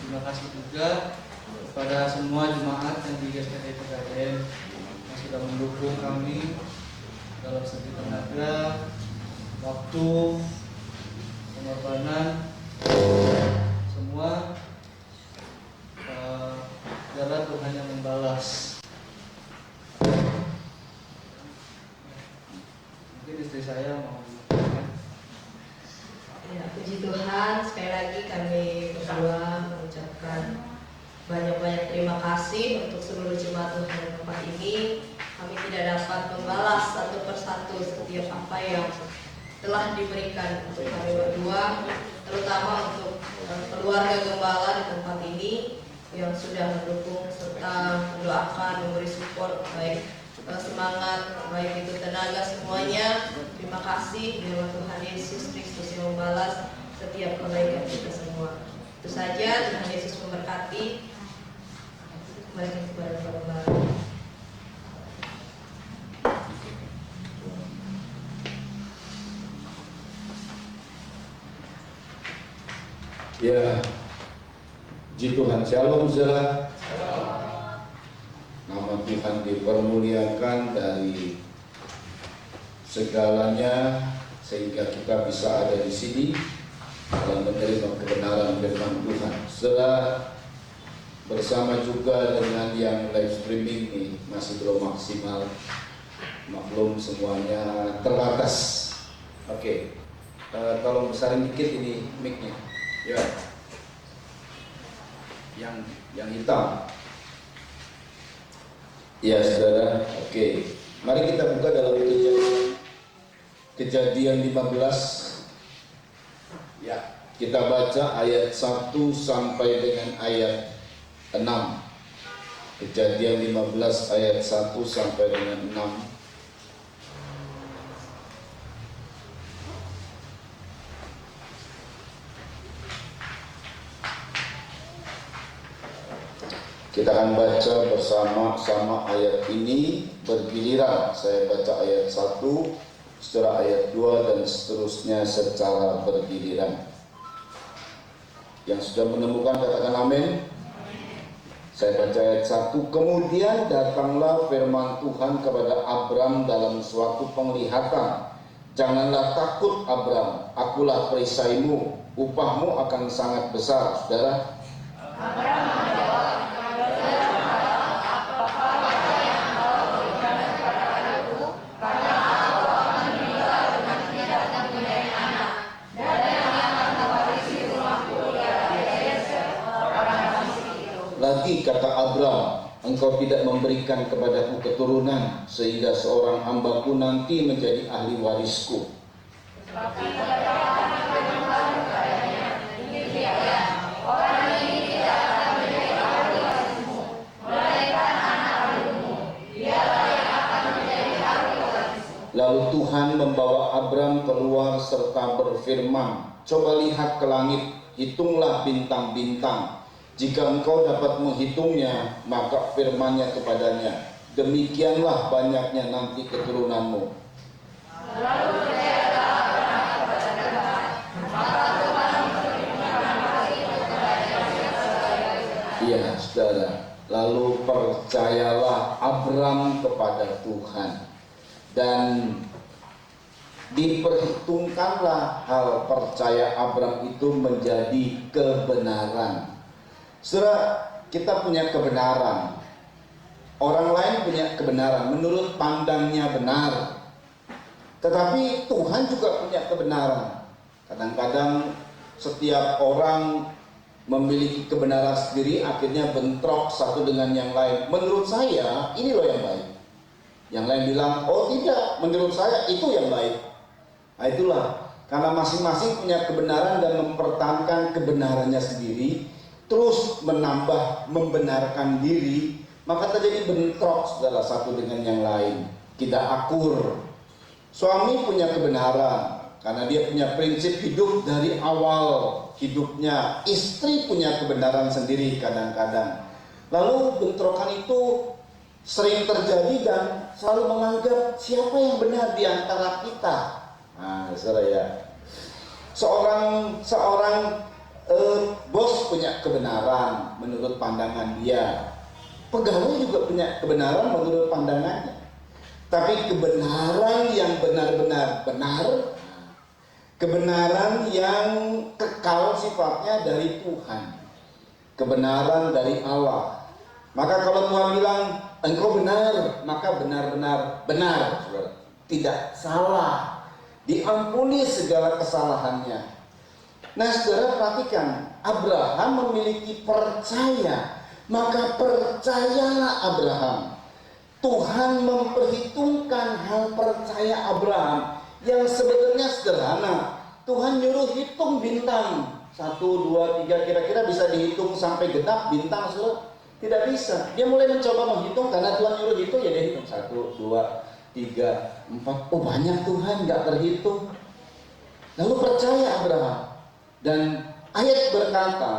Terima kasih juga kepada semua jemaat yang di GSTD PKN yang sudah mendukung kami dalam segi tenaga, waktu, pengorbanan, semua. Biarlah Tuhan yang membalas. Mungkin istri saya mau. Ya, puji Tuhan, sekali lagi kami berdua mengucapkan banyak-banyak terima kasih untuk seluruh jemaat Tuhan di tempat ini. Kami tidak dapat membalas satu persatu setiap apa yang telah diberikan untuk kami berdua, terutama untuk keluarga gembala di tempat ini yang sudah mendukung serta mendoakan, memberi support baik semangat, baik itu tenaga, semuanya. Terima kasih, biarlah Tuhan Yesus Kristus yang membalas setiap kebaikan kita semua. Itu saja, Tuhan Yesus memberkati. Mari kita bareng-bareng. Ya, puji Tuhan, shalom saudara. Nama Tuhan dipermuliakan dari segalanya sehingga kita bisa ada di sini dalam menerima kebenaran firman Tuhan. Saudara, bersama juga dengan yang live streaming ini masih belum maksimal, maklum semuanya terbatas. Oke, tolong besarin dikit ini mic-nya. Ya, yang hitam. Ya saudara, oke. Mari kita buka dalam Kejadian 15. Ya, kita baca ayat 1 sampai dengan ayat 6. Kejadian 15 ayat 1 sampai dengan 6. Kita akan baca bersama-sama ayat ini bergiliran. Saya baca ayat 1, setelah ayat 2 dan seterusnya secara bergiliran. Yang sudah menemukan katakan amin. Saya baca ayat 1. Kemudian datanglah firman Tuhan kepada Abram dalam suatu penglihatan. Janganlah takut Abram, akulah perisaimu, upahmu akan sangat besar. Saudara, lagi kata Abram, engkau tidak memberikan kepadaku keturunan, sehingga seorang hambaku nanti menjadi ahli warisku. Lalu Tuhan membawa Abram keluar serta berfirman, coba lihat ke langit, hitunglah bintang-bintang. Jika engkau dapat menghitungnya, maka firman-Nya kepadanya, demikianlah banyaknya nanti keturunanmu. Lalu percayalah Abram kepada Tuhan, maka Tuhan berfirman kepadanya. Iya, saudara. Lalu percayalah Abram kepada Tuhan, dan diperhitungkanlah hal percaya Abram itu menjadi kebenaran. Saudara, kita punya kebenaran. Orang lain punya kebenaran menurut pandangnya benar. Tetapi Tuhan juga punya kebenaran. Kadang-kadang setiap orang memiliki kebenaran sendiri, akhirnya bentrok satu dengan yang lain. Menurut saya, ini loh yang baik. Yang lain bilang, oh tidak, menurut saya itu yang baik. Nah itulah, karena masing-masing punya kebenaran dan mempertahankan kebenarannya sendiri, terus menambah membenarkan diri, maka terjadi bentrok saudara satu dengan yang lain, tidak akur. Suami punya kebenaran karena dia punya prinsip hidup dari awal hidupnya. Istri punya kebenaran sendiri kadang-kadang. Lalu bentrokan itu sering terjadi dan selalu menganggap siapa yang benar di antara kita. Nah, saudara ya, seorang bos punya kebenaran menurut pandangan dia. Pegawai juga punya kebenaran menurut pandangannya. Tapi kebenaran yang benar-benar benar, kebenaran yang kekal sifatnya dari Tuhan, kebenaran dari Allah. Maka kalau Tuhan bilang engkau benar, maka benar-benar benar, saudara. Tidak salah, diampuni segala kesalahannya. Nah, saudara perhatikan, Abraham memiliki percaya, maka percayalah Abraham. Tuhan memperhitungkan hal percaya Abraham yang sebenarnya sederhana. Tuhan nyuruh hitung bintang 1, 2, 3, kira-kira bisa dihitung sampai genap bintang, saudara? Tidak bisa. Dia mulai mencoba menghitung karena Tuhan nyuruh hitung, ya dia hitung 1, 2, 3, 4. Oh banyak Tuhan, nggak terhitung. Lalu percaya Abraham. Dan ayat berkata,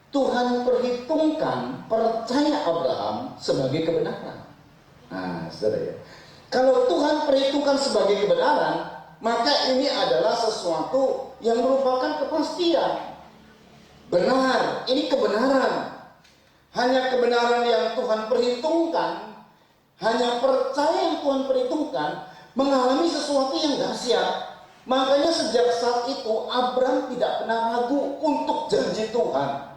Tuhan perhitungkan percaya Abraham sebagai kebenaran. Nah, saudara ya. Kalau Tuhan perhitungkan sebagai kebenaran, maka ini adalah sesuatu yang merupakan kepastian. Benar, ini kebenaran. Hanya kebenaran yang Tuhan perhitungkan, hanya percaya yang Tuhan perhitungkan, mengalami sesuatu yang dahsyat. Makanya sejak saat itu Abraham tidak pernah ragu untuk janji Tuhan.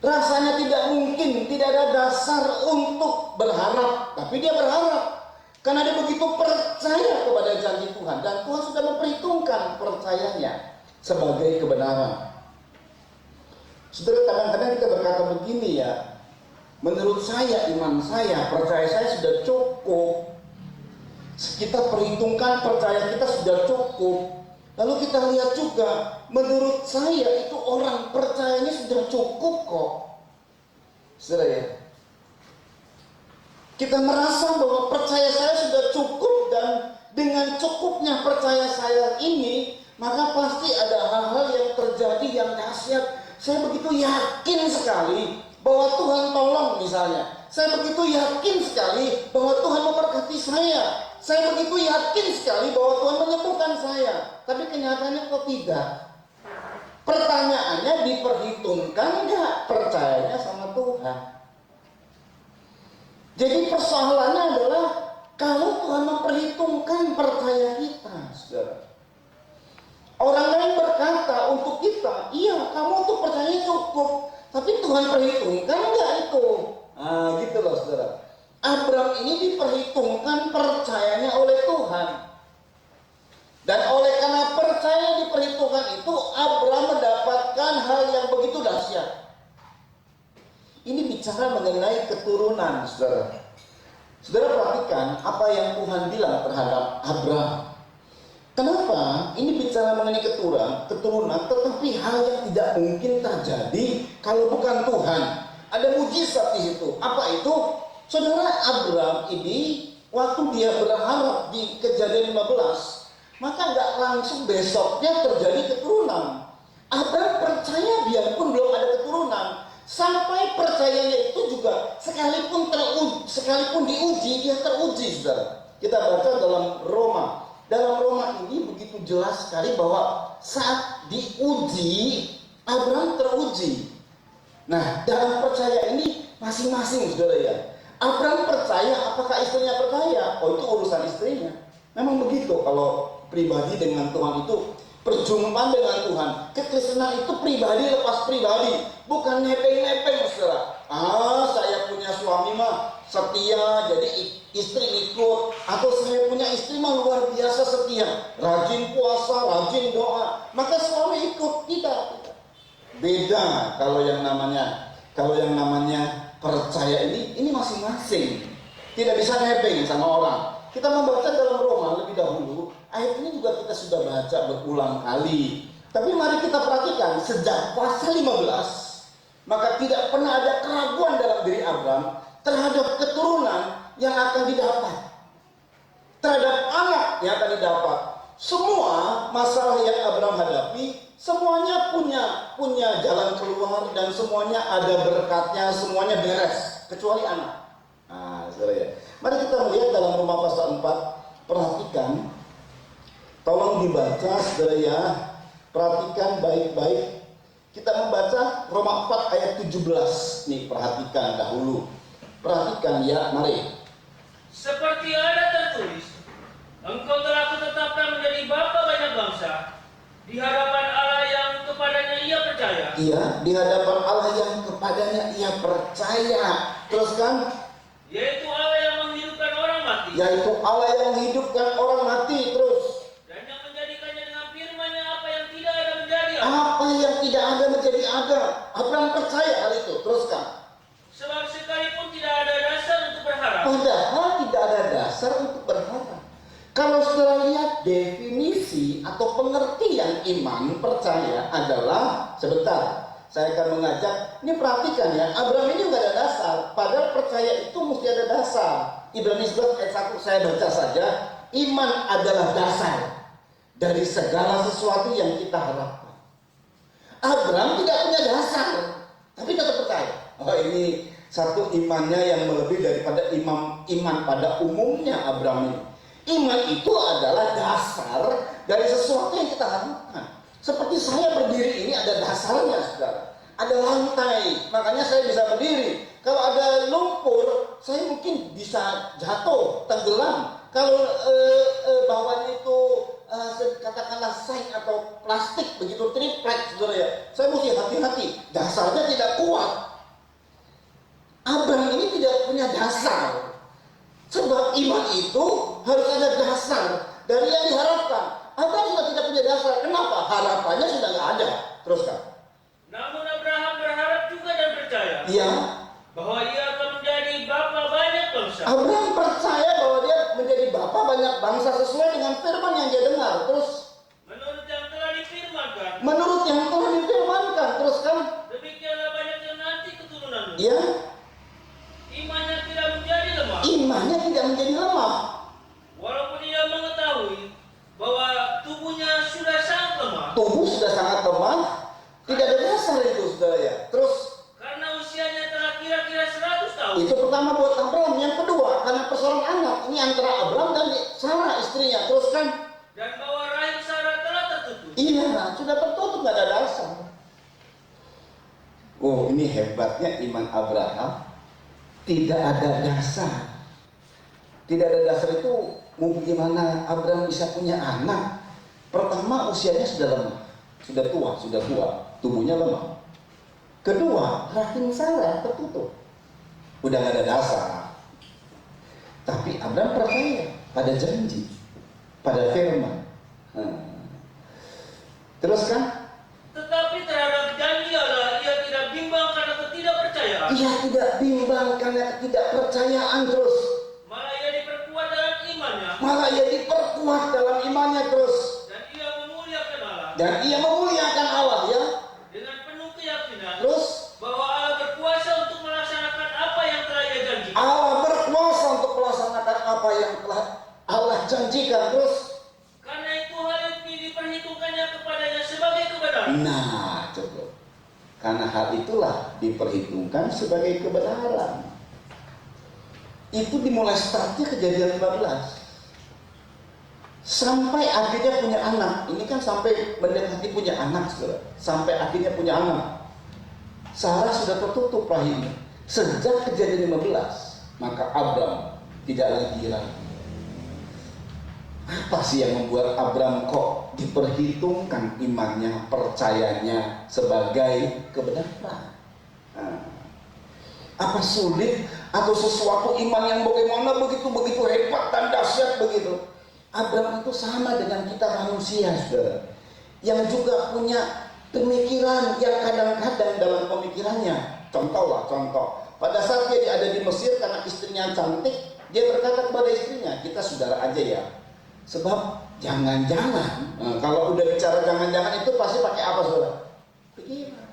Rasanya tidak mungkin, tidak ada dasar untuk berharap, tapi dia berharap karena dia begitu percaya kepada janji Tuhan, dan Tuhan sudah memperhitungkan percayanya sebagai kebenaran. Saudara, kadang-kadang kita berkata begini ya, menurut saya, iman saya, percaya saya sudah cukup. Kita perhitungkan percaya kita sudah cukup. Lalu kita lihat juga, menurut saya itu orang percayanya sudah cukup kok. Saudara ya, kita merasa bahwa percaya saya sudah cukup, dan dengan cukupnya percaya saya ini, maka pasti ada hal-hal yang terjadi yang dahsyat. Saya begitu yakin sekali bahwa Tuhan tolong misalnya. Saya begitu yakin sekali bahwa Tuhan memberkati saya. Saya begitu yakin sekali bahwa Tuhan menyembuhkan saya. Tapi kenyataannya kok tidak. Pertanyaannya, diperhitungkan nggak percayanya sama Tuhan? Jadi persoalannya adalah kalau Tuhan memperhitungkan percaya kita, saudara. Orang lain berkata untuk kita, iya kamu tuh percaya cukup. Tapi Tuhan perhitungkan nggak itu? Nah gitu loh saudara. Abraham ini diperhitungkan percayanya oleh Tuhan. Dan oleh karena percaya diperhitungkan itu, Abraham mendapatkan hal yang begitu dahsyat. Ini bicara mengenai keturunan, saudara. Saudara perhatikan apa yang Tuhan bilang terhadap Abraham. Kenapa? Ini bicara mengenai keturunan, tetapi hal yang tidak mungkin terjadi kalau bukan Tuhan. Ada mujizat di situ. Apa itu? Saudara, Abraham ini waktu dia berharap di Kejadian 15, maka nggak langsung besoknya terjadi keturunan. Abraham percaya biarpun belum ada keturunan, sampai percayanya itu juga sekalipun diuji, dia teruji, saudara. Kita baca dalam Roma. Dalam Roma ini begitu jelas sekali bahwa saat diuji, Abraham teruji. Nah, dalam percaya ini masing-masing, saudara ya. Abraham percaya, apakah istrinya percaya? Oh, itu urusan istrinya. Memang begitu kalau pribadi dengan Tuhan itu, perjumpaan dengan Tuhan. Kekristenan itu pribadi lepas pribadi, bukan nepeng-nepeng, saudara. Saya punya suami mah setia, jadi istri ikut. Atau saya punya istri mah luar biasa setia, rajin puasa, rajin doa, maka suami ikut. Tidak. Beda kalau yang namanya percaya ini masing-masing. Tidak bisa nebeng sama orang. Kita membaca dalam Roma lebih dahulu, ayat ini juga kita sudah baca berulang kali. Tapi mari kita perhatikan sejak pasal 15, maka tidak pernah ada keraguan dalam diri Abraham terhadap keturunan yang akan didapat, terhadap anak yang akan didapat. Semua masalah yang Abraham hadapi, semuanya punya jalan keluar, dan semuanya ada berkatnya, semuanya beres, kecuali anak. Nah, saudara ya. Mari kita melihat dalam Roma pasal 4, perhatikan, tolong dibaca saudara ya, perhatikan baik-baik. Kita membaca Roma 4 ayat 17. Nih, perhatikan dahulu. Perhatikan ya, mari. Seperti ada tertulis, engkau telah kutetapkan menjadi bapa banyak bangsa di hadapan Allah yang kepadanya ia percaya. Iya, di hadapan Allah yang kepadanya ia percaya. Teruskan. Yaitu Allah yang menghidupkan orang mati. Yaitu Allah yang menghidupkan orang mati. Terus. Dan yang menjadikannya dengan firman-Nya apa yang tidak ada menjadi ada. Apa yang tidak ada menjadi ada. Abraham percaya hal itu. Teruskan. Sebab sekalipun tidak ada dasar untuk berharap. Padahal tidak ada dasar untuk berharap. Kalau saudara lihat definisi atau pengertian iman percaya adalah, sebentar, saya akan mengajak, ini perhatikan ya, Abraham ini nggak ada dasar, padahal percaya itu mesti ada dasar. Ibrani 11 ayat 1 saya baca saja, iman adalah dasar dari segala sesuatu yang kita harapkan. Abraham tidak punya dasar, tapi tetap percaya. Oh, ini satu imannya yang melebihi daripada iman pada umumnya Abraham ini. Iman itu adalah dasar dari sesuatu yang kita harapkan. Seperti saya berdiri ini ada dasarnya, saudara. Ada lantai, makanya saya bisa berdiri. Kalau ada lumpur, saya mungkin bisa jatuh, tenggelam. Kalau bawahnya itu katakanlah seng atau plastik begitu triplek, saudara ya, saya mesti hati-hati. Dasarnya tidak kuat. Abraham ini tidak punya dasar. Sebab iman itu harus ada dasar dari yang diharapkan. Abraham sudah tidak punya dasar. Kenapa? Harapannya sudah nggak ada. Teruskan. Namun Abraham berharap juga dan percaya. Iya. Bahwa ia akan menjadi bapa banyak bangsa. Abraham percaya bahwa dia menjadi bapa banyak bangsa sesuai dengan firman yang dia dengar. Terus. Menurut yang telah difirmankan. Menurut yang telah difirmankan. Teruskan. Demikianlah banyaknya nanti keturunanmu. Iya. Imannya tidak menjadi lemah. Imannya tidak menjadi lemah. Walaupun ia mengetahui bahwa tubuhnya sudah sangat lemah. Tubuh sudah sangat lemah. Tidak ada dasar itu, saudara ya. Terus. Karena usianya telah kira-kira 100 tahun. Itu pertama buat Abraham. Yang kedua, karena persoalan anak. Ini antara Abraham dan Sarah istrinya. Teruskan. Dan bahwa rahim Sarah telah tertutup. Iya, sudah tertutup, nggak ada dasar. Oh, ini hebatnya iman Abraham. Tidak ada dasar. Tidak ada dasar itu mau bagaimana Abraham bisa punya anak? Pertama, usianya sudah lemah, sudah tua, tubuhnya lemah. Kedua, rahim Sarah tertutup, udah nggak ada dasar. Tapi Abraham percaya pada janji, pada firman. Terus kan? Tetapi terhadap janji Allah ia tidak bimbang karena ketidakpercayaan. Ia tidak bimbang karena ketidakpercayaan. Terus. Malah ia diperkuat dalam imannya. Terus. Dan ia memuliakan Allah. Ya. Dengan penuh keyakinan. Terus. Bahwa Allah berkuasa untuk melaksanakan apa yang telah ia janjikan. Allah berkuasa untuk melaksanakan apa yang telah Allah janjikan. Terus. Karena itu hal ini diperhitungkannya kepadanya sebagai kebenaran. Nah, coba. Karena hal itulah diperhitungkan sebagai kebenaran. Itu dimulai startnya Kejadian 15. Sampai akhirnya punya anak. Ini kan sampai mendekati punya anak, saudara. Sampai akhirnya punya anak. Sarah sudah tertutup rahimnya. Sejak Kejadian 15, maka Abraham tidak lagi ragu. Apa sih yang membuat Abraham kok diperhitungkan imannya, percayanya sebagai kebenaran? Apa sulit atau sesuatu iman yang bagaimana begitu hebat dan dahsyat begitu? Abraham itu sama dengan kita manusia, saudara, yang juga punya pemikiran yang kadang-kadang dalam pemikirannya. Contoh. Pada saat dia ada di Mesir karena istrinya cantik, dia berkata kepada istrinya, kita saudara aja ya. Sebab jangan-jangan, kalau udah bicara jangan-jangan itu pasti pakai apa, saudara? Pikiran.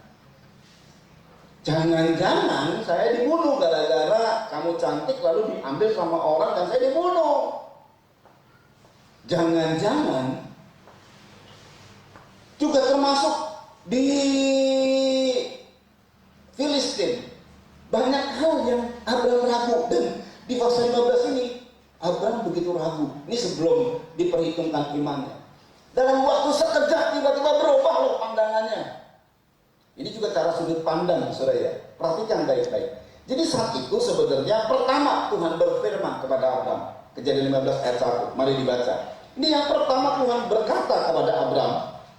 Jangan-jangan saya dibunuh gara-gara kamu cantik lalu diambil sama orang dan saya dibunuh. Jangan-jangan juga termasuk di Filistin. Banyak hal yang Abraham ragu, dan di pasal 15 ini Abraham begitu ragu. Ini sebelum diperhitungkan imannya. Dalam waktu sekejap tiba-tiba berubah loh pandangannya. Ini juga cara sudut pandang, saudara ya. Perhatikan baik-baik. Jadi saat itu sebenarnya pertama Tuhan berfirman kepada Abraham. Kejadian 15 ayat 1. Mari dibaca. Ini yang pertama Tuhan berkata kepada Abraham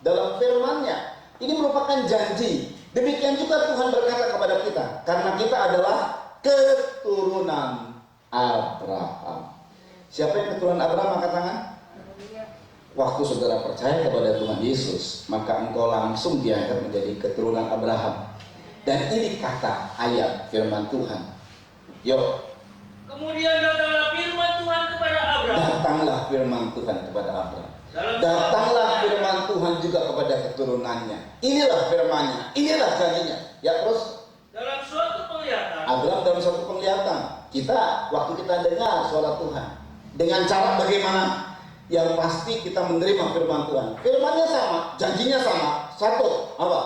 dalam firman-Nya. Ini merupakan janji. Demikian juga Tuhan berkata kepada kita. Karena kita adalah keturunan Abraham. Siapa yang keturunan Abraham? Angkat tangan. Waktu saudara percaya kepada Tuhan Yesus, maka engkau langsung diangkat menjadi keturunan Abraham. Dan ini kata ayat firman Tuhan. Yuk. Kemudian datanglah firman Tuhan kepada Abraham. Datanglah firman Tuhan kepada Abraham. Datanglah firman Tuhan juga kepada keturunannya. Inilah firman-Nya, inilah janjinya. Ya terus. Dalam suatu penglihatan. Abraham dalam suatu penglihatan. Kita waktu kita dengar suara Tuhan. Dengan cara bagaimana? Yang pasti kita menerima firman Tuhan. Firman-Nya sama, janjinya sama. Satu, apa?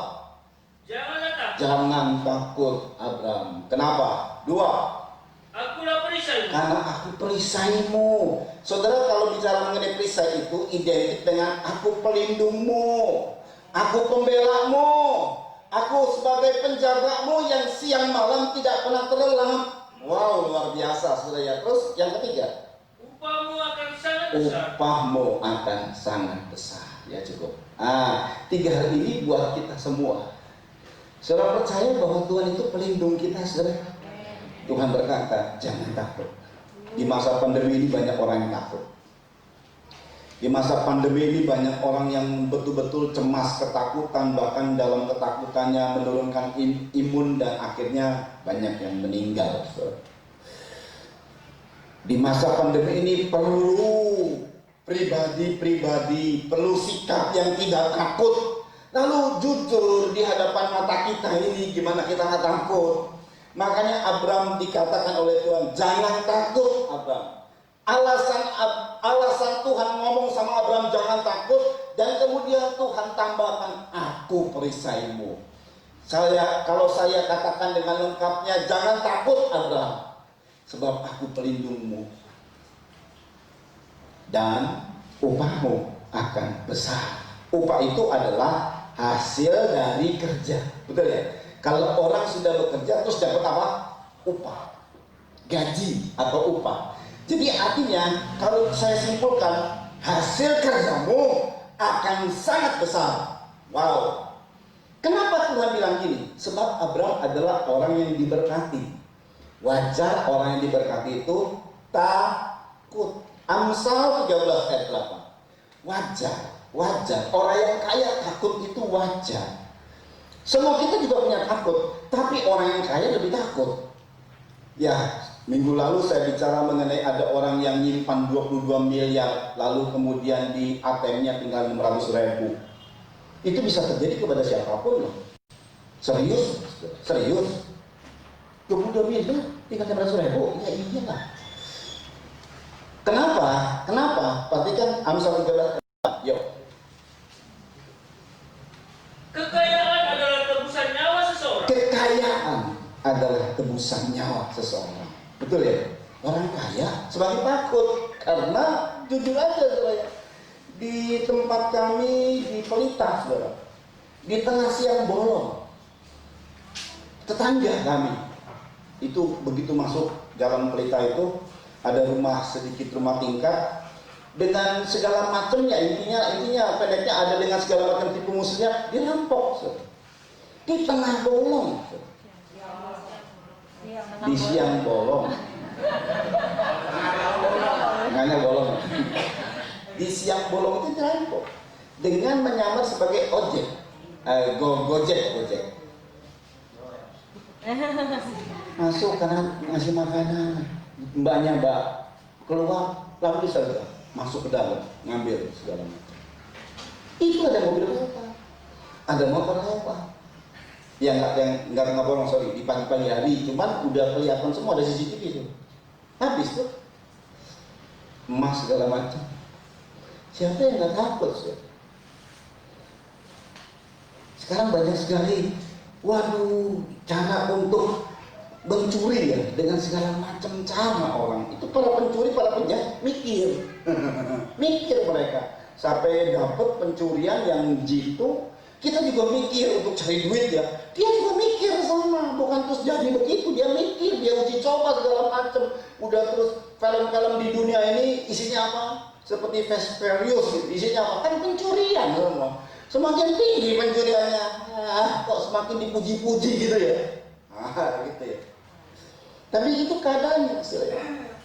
Janganlah takut. Jangan takut, Abraham. Kenapa? Dua. Akulah perisaimu. Karena aku perisaimu. Saudara, kalau bicara mengenai perisai itu identik dengan aku pelindungmu, aku pembelamu, aku sebagai penjagamu yang siang malam tidak pernah terlelap. Wow, luar biasa, saudara ya. Terus yang ketiga, upahmu akan sangat besar. upahmu akan sangat besar. Ya cukup. Tiga hal ini buat kita semua. Saudara percaya bahwa Tuhan itu pelindung kita, saudara. Tuhan berkata, jangan takut. Di masa pandemi ini banyak orang yang takut. Di masa pandemi ini banyak orang yang betul-betul cemas, ketakutan, bahkan dalam ketakutannya menurunkan imun dan akhirnya banyak yang meninggal. Di masa pandemi ini perlu pribadi-pribadi, perlu sikap yang tidak takut. Lalu jujur di hadapan mata kita ini gimana kita nggak takut. Makanya Abraham dikatakan oleh Tuhan, jangan takut Abraham. Alasan Tuhan ngomong sama Abraham jangan takut, dan kemudian Tuhan tambahkan, aku perisaimu. Kalau saya katakan dengan lengkapnya, jangan takut Abraham, sebab aku pelindungmu. Dan upahmu akan besar. Upah itu adalah hasil dari kerja. Betul ya? Kalau orang sudah bekerja terus dapat apa? Upah. Gaji atau upah. Jadi artinya kalau saya simpulkan, hasil kerjamu akan sangat besar. Wow. Kenapa Tuhan bilang gini? Sebab Abraham adalah orang yang diberkati. Wajar orang yang diberkati itu takut. Amsal 13 ayat 8. Wajar. Orang yang kaya takut itu wajar. Semua kita juga punya takut, tapi orang yang kaya lebih takut. Ya, minggu lalu saya bicara mengenai ada orang yang nyimpan 22 miliar, lalu kemudian di ATM-nya tinggal 600.000. Itu bisa terjadi kepada siapapun loh. Serius. 22 miliar tinggal 600.000, ya iyalah. Kenapa? Perhatikan Amsal 13. Yuk. Kekayaan adalah tebusan nyawa seseorang. Kekayaan adalah tebusan nyawa seseorang. Betul ya? Orang kaya semakin takut. Karena jujur aja saudara, di tempat kami di Pelita saudara, di tengah siang bolong, tetangga kami itu begitu masuk jalan Pelita itu ada sedikit rumah tingkat dengan segala macamnya, intinya pendeknya ada dengan segala macam tipu musuhnya, dirampok di tengah bolong, di siang bolong, tengahnya bolong, di siang bolong itu dirampok dengan menyamar sebagai ojek, gojek, masuk karena ngasih makanan, mbaknya keluar lalu saudara masuk ke dalam, ngambil segala macam. Itu ada mobil lewat, ada motor lewat. Yang nggak bolong, sorry, di pagi-pagi hari, cuman udah kelihatan semua, ada CCTV itu. Habis tuh, emas segala macam. Siapa yang nggak takut? Sekarang banyak sekali, cara untuk mencuri ya dengan segala macam cara orang. Itu para pencuri, para penjahat mikir mereka sampai dapat pencurian yang jitu Kita juga mikir untuk cari duit ya. Dia juga mikir sama, bukan terus jadi begitu. Dia mikir, dia uji coba segala macam. Udah terus film-film di dunia ini isinya apa? Seperti Fast Furious gitu. Isinya apa? Kan pencurian semua. Semakin tinggi pencuriannya, kok semakin dipuji-puji gitu ya. Gitu ya. Tapi itu keadaannya.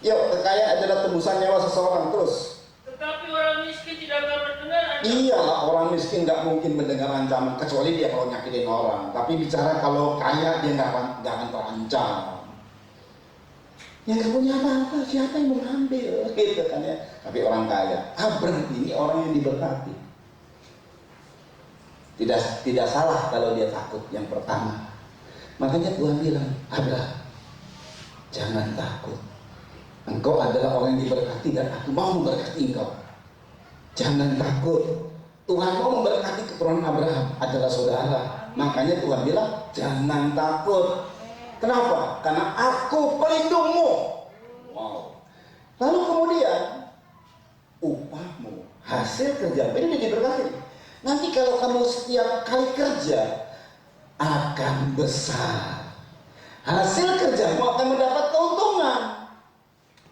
Yuk, kekayaan adalah tebusan nyawa seseorang terus. Tetapi orang miskin tidak akan mendengar ancaman. Iya, orang miskin nggak mungkin mendengar ancaman kecuali dia kalau nyakitin orang. Tapi bicara kalau kaya dia nggak akan terancam. Yang nggak punya apa-apa, siapa yang mau ambil? Gitu kan ya. Tapi orang kaya, Abram ini orang yang diberkati. Tidak salah kalau dia takut yang pertama. Makanya Tuhan bilang, Abram, jangan takut. Engkau adalah orang yang diberkati dan aku mau memberkati engkau. Jangan takut. Tuhan mau memberkati keturunan Abraham adalah saudara. Makanya Tuhan bilang, jangan takut. Kenapa? Karena aku pelindungmu. Wow. Lalu kemudian upahmu, hasil kerja, ini diberkati. Nanti kalau kamu setiap kali kerja akan besar. Hasil kerjamu akan mendapat keuntungan.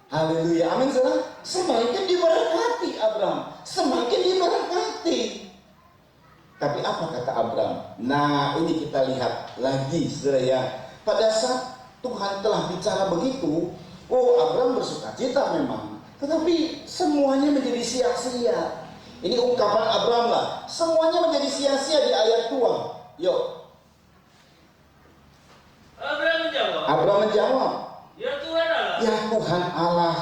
Haleluya, amin saudara. Semakin diberkati Abraham, semakin diberkati. Tapi apa kata Abraham? Nah, ini kita lihat lagi saudara ya. Pada saat Tuhan telah bicara begitu, Abraham bersukacita memang. Tetapi semuanya menjadi sia-sia. Ini ungkapan Abraham lah. Semuanya menjadi sia-sia di ayat 2. Yuk. Abraham menjawab. Ya Tuhan Allah. Ya Tuhan Allah.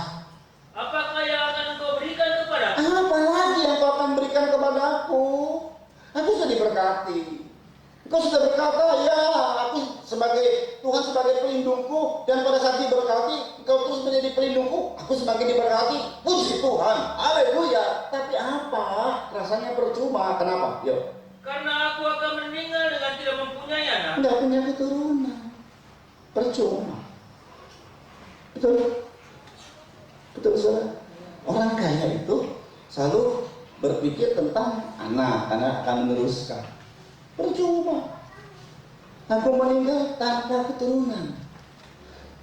Apakah yang akan engkau berikan kepadaku? Apa lagi yang kau akan berikan kepadaku? Aku sudah diberkati. Engkau sudah berkata, ya aku sebagai Tuhan sebagai pelindungku, dan pada saat diberkati, engkau terus menjadi pelindungku, aku semakin diberkati. Puji Tuhan, haleluya. Tapi apa? Rasanya percuma. Kenapa? Yuk. Karena aku akan meninggal dengan tidak mempunyai anak. Enggak punya keturunan. Percuma. Betul. Betul saudara. Orang kaya itu selalu berpikir tentang anak akan meneruskan. Percuma. Aku meninggal tanpa keturunan,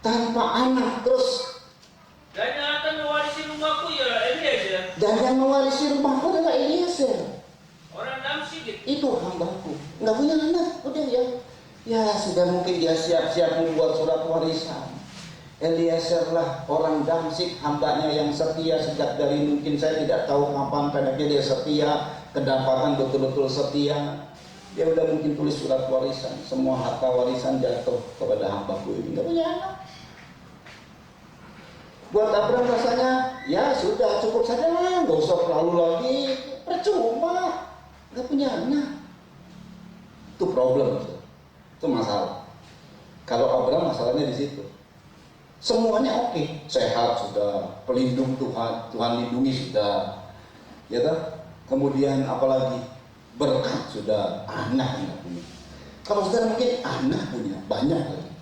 tanpa anak terus. Dan yang akan mewarisi rumahku ialah Eliezer. Dan yang mewarisi rumahku adalah Eliezer. Orang Damsyik. Itu hambaku. Nggak punya anak, udah ya. Ya sudah mungkin dia siap-siap membuat surat warisan. Eliezer lah orang Damsyik, hambanya yang setia sejak dari mungkin saya tidak tahu kapan pendeknya dia setia, kedapatan betul-betul setia. Dia udah mungkin tulis surat warisan, semua harta warisan jatuh kepada hambaku ini. Nggak punya anak. Buat Abraham rasanya, ya sudah cukup saja lah, nggak usah terlalu lagi. Percuma, nggak punya anak. Itu problem, itu masalah. Kalau Abraham masalahnya di situ. Semuanya oke, sehat sudah, pelindung Tuhan, Tuhan lindungi sudah, ya kan? Kemudian apalagi berkat sudah, anak nggak punya. Kalau sudah mungkin anak punya banyak lagi.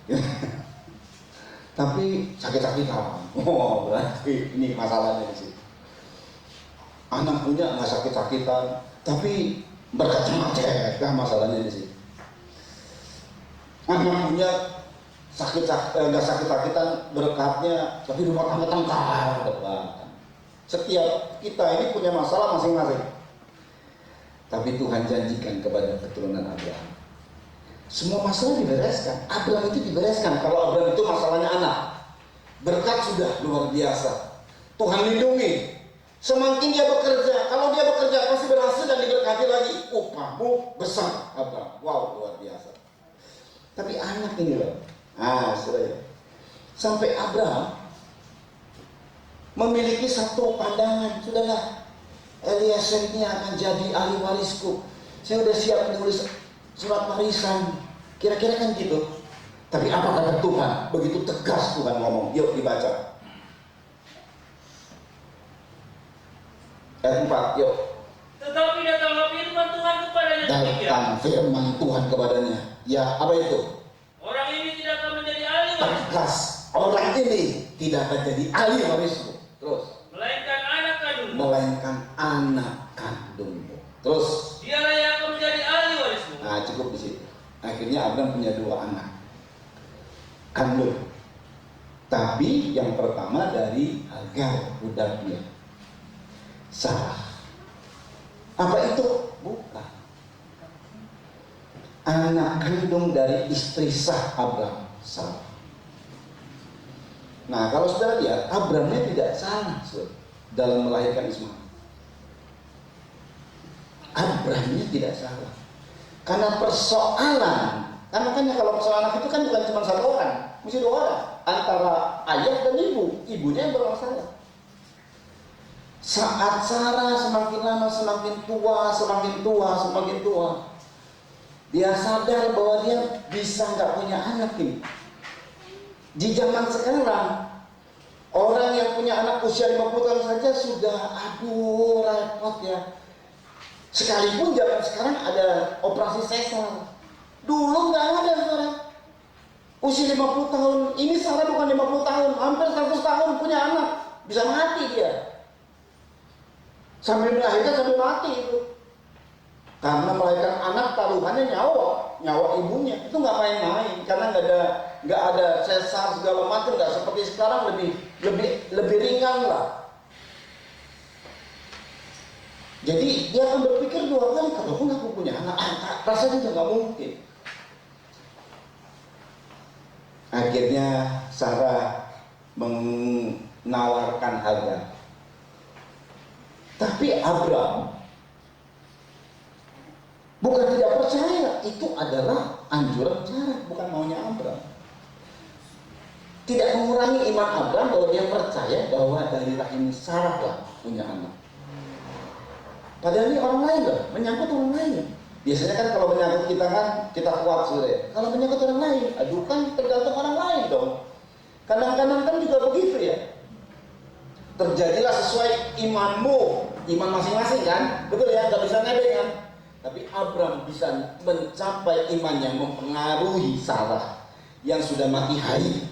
Tapi sakit-sakitan. Berarti ini masalahnya di situ. Anak punya nggak sakit-sakitan, tapi berkatnya macet, masalahnya di situ. Anak punya nggak sakit-sakitan berkatnya, tapi rumah tangga tangkar. Setiap kita ini punya masalah masing-masing. Tapi Tuhan janjikan kepada keturunan Abraham, semua masalah dibereskan. Abraham itu dibereskan. Kalau Abraham itu masalahnya anak, berkat sudah luar biasa. Tuhan lindungi. Semakin dia bekerja, kalau dia bekerja pasti berhasil dan diberkati lagi. Upahmu besar, Abraham. Wow, luar biasa. Tapi anak ini loh. Saudara. Sampai Abraham memiliki satu pandangan, sudahlah. Eliezer ini akan jadi ahli warisku. Saya udah siap menulis surat warisan. Kira-kira kan gitu. Tapi apa kata Tuhan? Begitu tegas Tuhan ngomong. Yuk dibaca. Ayat 4, yuk. Tetapi datanglah firman Tuhan kepadanya demikian. Datang firman Tuhan kepadanya. Ya, apa itu? Orang ini tidak akan menjadi ahli waris, Tegas. Orang ini tidak akan jadi ahli warismu. Terus. melainkan anak kandungmu. Melainkan anak kandungmu. Terus. Dialah yang akan menjadi ahli waris. Akhirnya Abraham punya 2 anak kandung. Tapi yang pertama dari Hagar, budak dia, Sarah. Apa itu? Bukan. Anak kandung dari istri sah Abraham, Sarah. Nah, kalau saudara lihat, Abrahamnya tidak salah dalam melahirkan Ismail. Abrahamnya tidak salah. Karena persoalan, kan makanya kalau persoalan anak itu kan bukan cuma 1 orang, mesti 2 orang. Antara ayah dan ibunya yang bermasalah. Saat Sarah semakin lama semakin tua, dia sadar bahwa dia bisa nggak punya anak ini. Di zaman sekarang, orang yang punya anak usia 50 tahun saja sudah repot ya. Sekalipun zaman sekarang ada operasi sesar. Dulu nggak ada, saudara. Usia 50 tahun, ini Sarah bukan 50 tahun, hampir 100 tahun punya anak, bisa mati dia. Sambil melahirkan sambil mati itu. Karena melahirkan anak taruhannya nyawa ibunya. Itu nggak main-main, karena nggak ada sesar segala macam, nggak seperti sekarang lebih ringan lah. Jadi dia akan berpikir 2 kali, kalaupun aku punya anak, rasanya juga nggak mungkin. Akhirnya Sarah menawarkan Hagar. Tapi Abraham bukan tidak percaya, itu adalah anjuran Sarah, bukan maunya Abraham. Tidak mengurangi iman Abraham bahwa dia percaya bahwa dari rahim Sarah lah punya anak. Padahal ini orang lain loh, menyangkut orang lain. Biasanya kan kalau menyangkut kita kan kita kuat sudah. Kalau menyangkut orang lain, aduh kan tergantung orang lain dong. Kadang-kadang kan juga begitu ya. Terjadilah sesuai imanmu, iman masing-masing kan, betul ya, nggak bisa nebeng kan. Tapi Abraham bisa mencapai iman yang mempengaruhi Sarah yang sudah mati hai.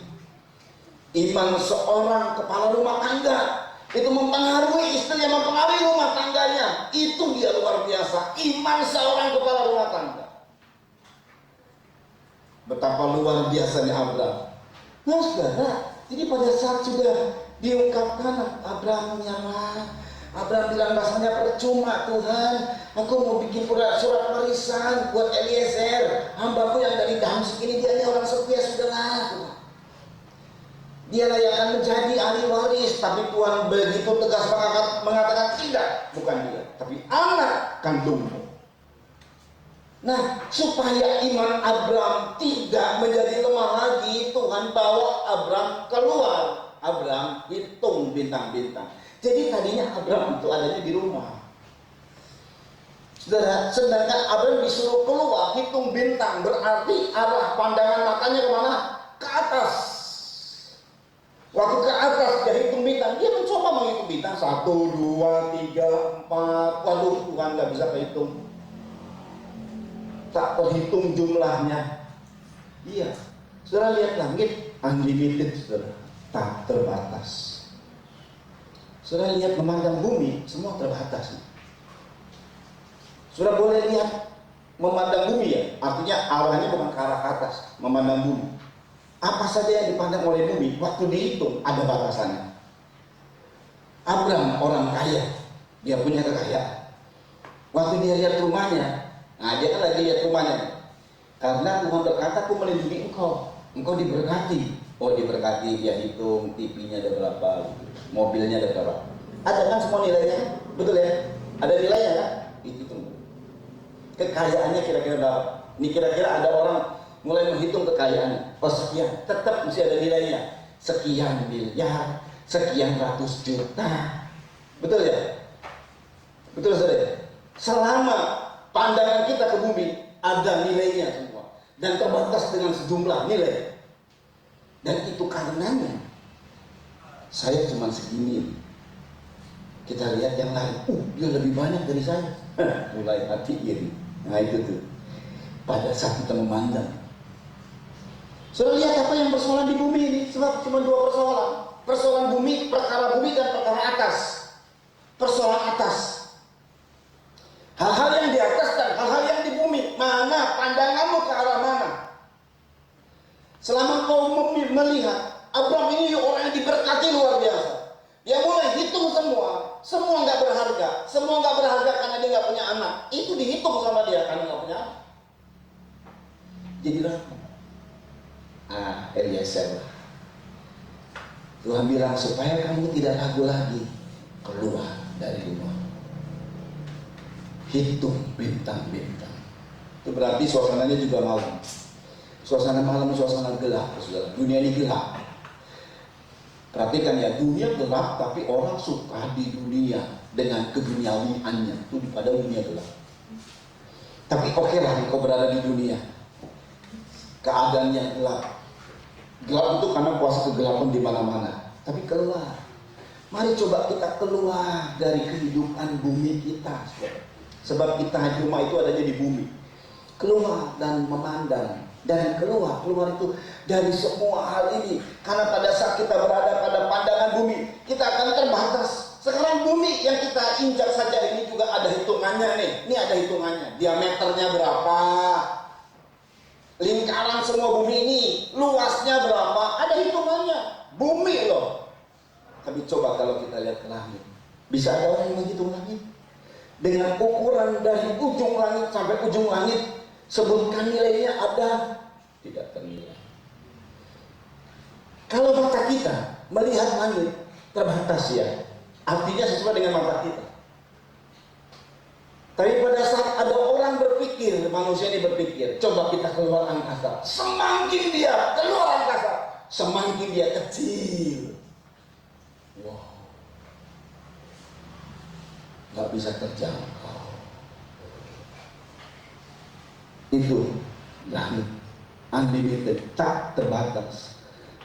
Iman seorang kepala rumah tangga itu mempengaruhi istri yang mempengaruhi rumah tangganya. Itu dia luar biasa. Iman seorang kepala rumah tangga. Betapa luar biasanya Abraham. Nah saudara, jadi pada saat sudah diungkapkan Abraham menyerah. Abraham bilang rasanya percuma Tuhan. Aku mau bikin surat warisan buat Eliezer, hambaku yang dari Damsyik ini, dia orang setia sudahlah. Dialah yang akan menjadi ahli waris. Tapi Tuhan begitu tegas mengatakan tidak, bukan dia, tapi anak kandungmu. Nah, supaya iman Abraham tidak menjadi lemah lagi, Tuhan bawa Abraham keluar. Abraham hitung bintang-bintang. Jadi tadinya Abraham itu adanya di rumah. Saudara, sedangkan Abraham disuruh keluar hitung bintang, berarti arah pandangan matanya kemana? Ke atas. Waktu ke atas dia hitung bintang, dia mencoba menghitung bintang 1, 2, 3, 4. Waduh, Tuhan nggak bisa kehitung. Tak terhitung jumlahnya. Iya, saudara lihat langit unlimited, saudara, tak terbatas. Saudara lihat memandang bumi, semua terbatas. Saudara boleh lihat memandang bumi ya, artinya arahnya bukan ke arah atas, memandang bumi. Apa saja yang dipandang oleh bumi, waktu dihitung ada batasannya. Abraham orang kaya, dia punya kekayaan. Waktu dia lihat rumahnya, nah dia kan lagi lihat rumahnya. Karena Tuhan berkata, aku melindungi engkau diberkati. Oh diberkati, dia hitung TV-nya ada berapa, mobilnya ada berapa. Ada kan semua nilainya, betul ya? Ada nilainya kan? Dihitung. Kekayaannya kira-kira berapa? Ini kira-kira ada orang mulai menghitung kekayaannya. Oh sekian, tetap mesti ada nilainya. Sekian miliar, sekian ratus juta. Betul ya? Betul saudara? Selama pandangan kita ke bumi ada nilainya semua dan terbatas dengan sejumlah nilai. Dan itu karenanya saya cuma segini. Kita lihat yang lain, dia lebih banyak dari saya. Mulai hati iri. Nah itu tuh. Pada saat kita memandang, sudah lihat apa yang persoalan di bumi ini? Sebab cuma 2 persoalan. Persoalan bumi, perkara bumi dan perkara atas. Persoalan atas. Hal-hal yang di atas dan hal-hal yang di bumi. mana? Pandanganmu ke arah mana? Selama kau melihat Abraham ini orang yang diberkati luar biasa, dia mulai hitung semua nggak berharga, semua nggak berharga karena dia nggak punya anak. Itu dihitung sama dia karena nggak punya anak. Jadi ragu. Eliezer. Tuhan bilang supaya kamu tidak ragu lagi, keluar dari rumah. Hitung bintang-bintang. Itu berarti suasananya juga malam. Suasana malam, suasana gelap, saudara. Dunia ini gelap. Perhatikan ya, dunia gelap tapi orang suka di dunia dengan keduniawiannya. Itu pada dunia gelap. Tapi oke lah, kau berada di dunia. Keadaannya gelap. Gelap itu karena kuasa kegelapan di mana-mana. Tapi keluar. Mari coba kita keluar dari kehidupan bumi kita, saudara. Sebab kita rumah itu adanya di bumi. Keluar dan memandang. Dan keluar itu dari semua hal ini. Karena pada saat kita berada pada pandangan bumi, kita akan terbatas. Sekarang bumi yang kita injak saja ini juga ada hitungannya nih. Ini ada hitungannya. Diameternya berapa? Lingkaran semua bumi ini luasnya berapa? Ada hitungannya. Bumi loh. Tapi coba kalau kita lihat ke langit. Bisa ada orang yang menghitung langit? Dengan ukuran dari ujung langit sampai ujung langit, sebutkan nilainya ada, tidak ternilai. Kalau mata kita melihat langit terbatas ya, artinya sesuai dengan mata kita. Tapi pada saat ada orang berpikir, manusia ini berpikir, coba kita keluar angkasa. Semakin dia keluar angkasa, semakin dia kecil. Wow, nggak bisa terjangkau. Itu langit unlimited, tak terbatas.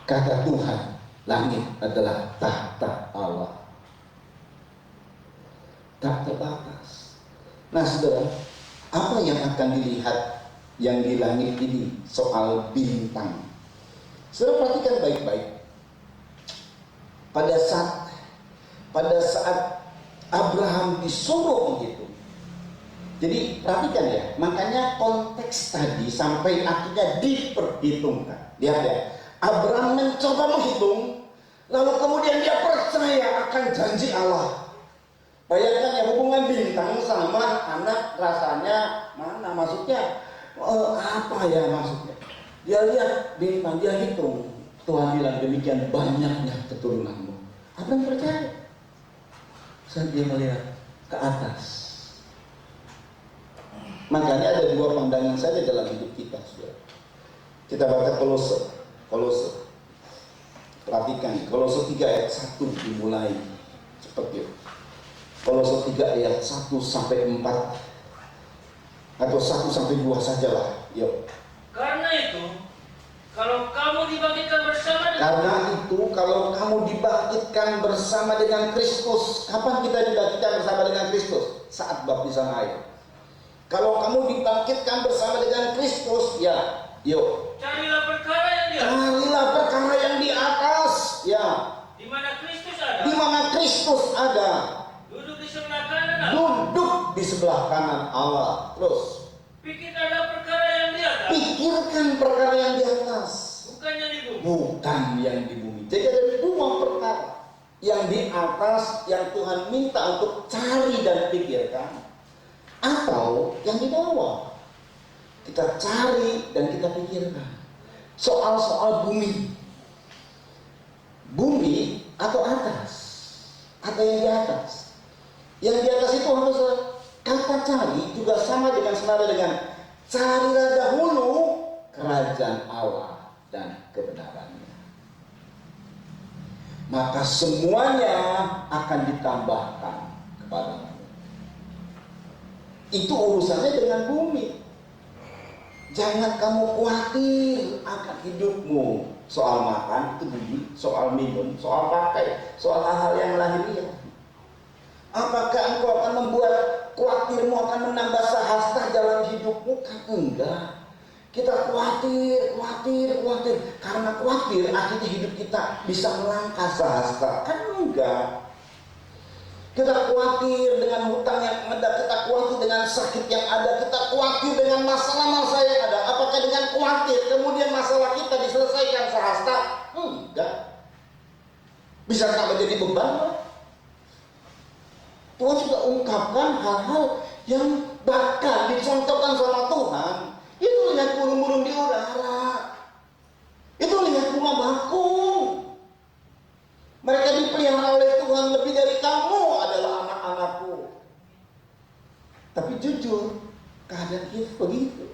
Kata Tuhan, langit adalah tahta Allah, tak terbatas. Nah saudara, apa yang akan dilihat yang di langit ini soal bintang? Saudara perhatikan baik-baik. Pada saat Abraham disuruh begitu. Jadi perhatikan ya, makanya konteks tadi sampai akhirnya diperhitungkan. Lihat ya, Abraham mencoba menghitung, lalu kemudian dia percaya akan janji Allah. Bayangkan ya, hubungan bintang sama anak rasanya mana? Maksudnya apa ya maksudnya? Dia lihat bintang, dia hitung. Tuhan bilang demikian banyaknya keturunanmu. Abraham percaya. Saat dia melihat ke atas. Makanya ada dua pandangan saja dalam hidup kita, saudara. Kita baca Kolose. Perhatikan, Kolose 3 ayat 1 dimulai. Cepat yuk. Kolose 3 ayat 1 sampai 4. Atau 1 sampai 2 sajalah. Yuk. Karena itu, kalau kamu dibangkitkan bersama dengan Kristus. Kapan kita dibangkitkan bersama dengan Kristus? Saat baptisan air. Kalau kamu dibangkitkan bersama dengan Kristus, ya, yuk. Carilah perkara yang di atas. Ya. Di mana Kristus ada. Duduk di sebelah kanan Allah. Terus. Pikirkan perkara yang di atas. Bukan yang di bumi. Jadi ada dua perkara. Yang di atas yang Tuhan minta untuk cari dan pikirkan. Atau yang di bawah. Kita cari dan kita pikirkan. Soal-soal bumi. Bumi atau atas. Atau yang di atas. Yang di atas itu harus kata cari juga sama dengan senada dengan carilah dahulu kerajaan Allah dan kebenarannya. Maka semuanya akan ditambahkan kepadamu. Itu urusannya dengan bumi. Jangan kamu khawatir akan hidupmu. Soal makan itu bumi, soal minum, soal pakai, soal hal-hal yang lahiriah. Apakah engkau akan membuat khawatirmu akan menambah sahasta dalam hidupmu? Kan enggak. Kita khawatir. Karena khawatir akhirnya hidup kita bisa melangkah sahasta. Kan enggak. Kita khawatir dengan hutang yang ada, kita khawatir dengan sakit yang ada, kita khawatir dengan masalah-masalah yang ada. Apakah dengan khawatir kemudian masalah kita diselesaikan sehasta? Enggak. Bisa tak menjadi beban? Tuhan sudah ungkapkan hal-hal yang bakal dicontohkan sama Tuhan. Itu lihat burung-burung di udara, itu lihat bunga bakung. Mereka dipelihara oleh Tuhan, lebih dari kamu adalah anak-anakku. Tapi jujur, keadaan kita begitu.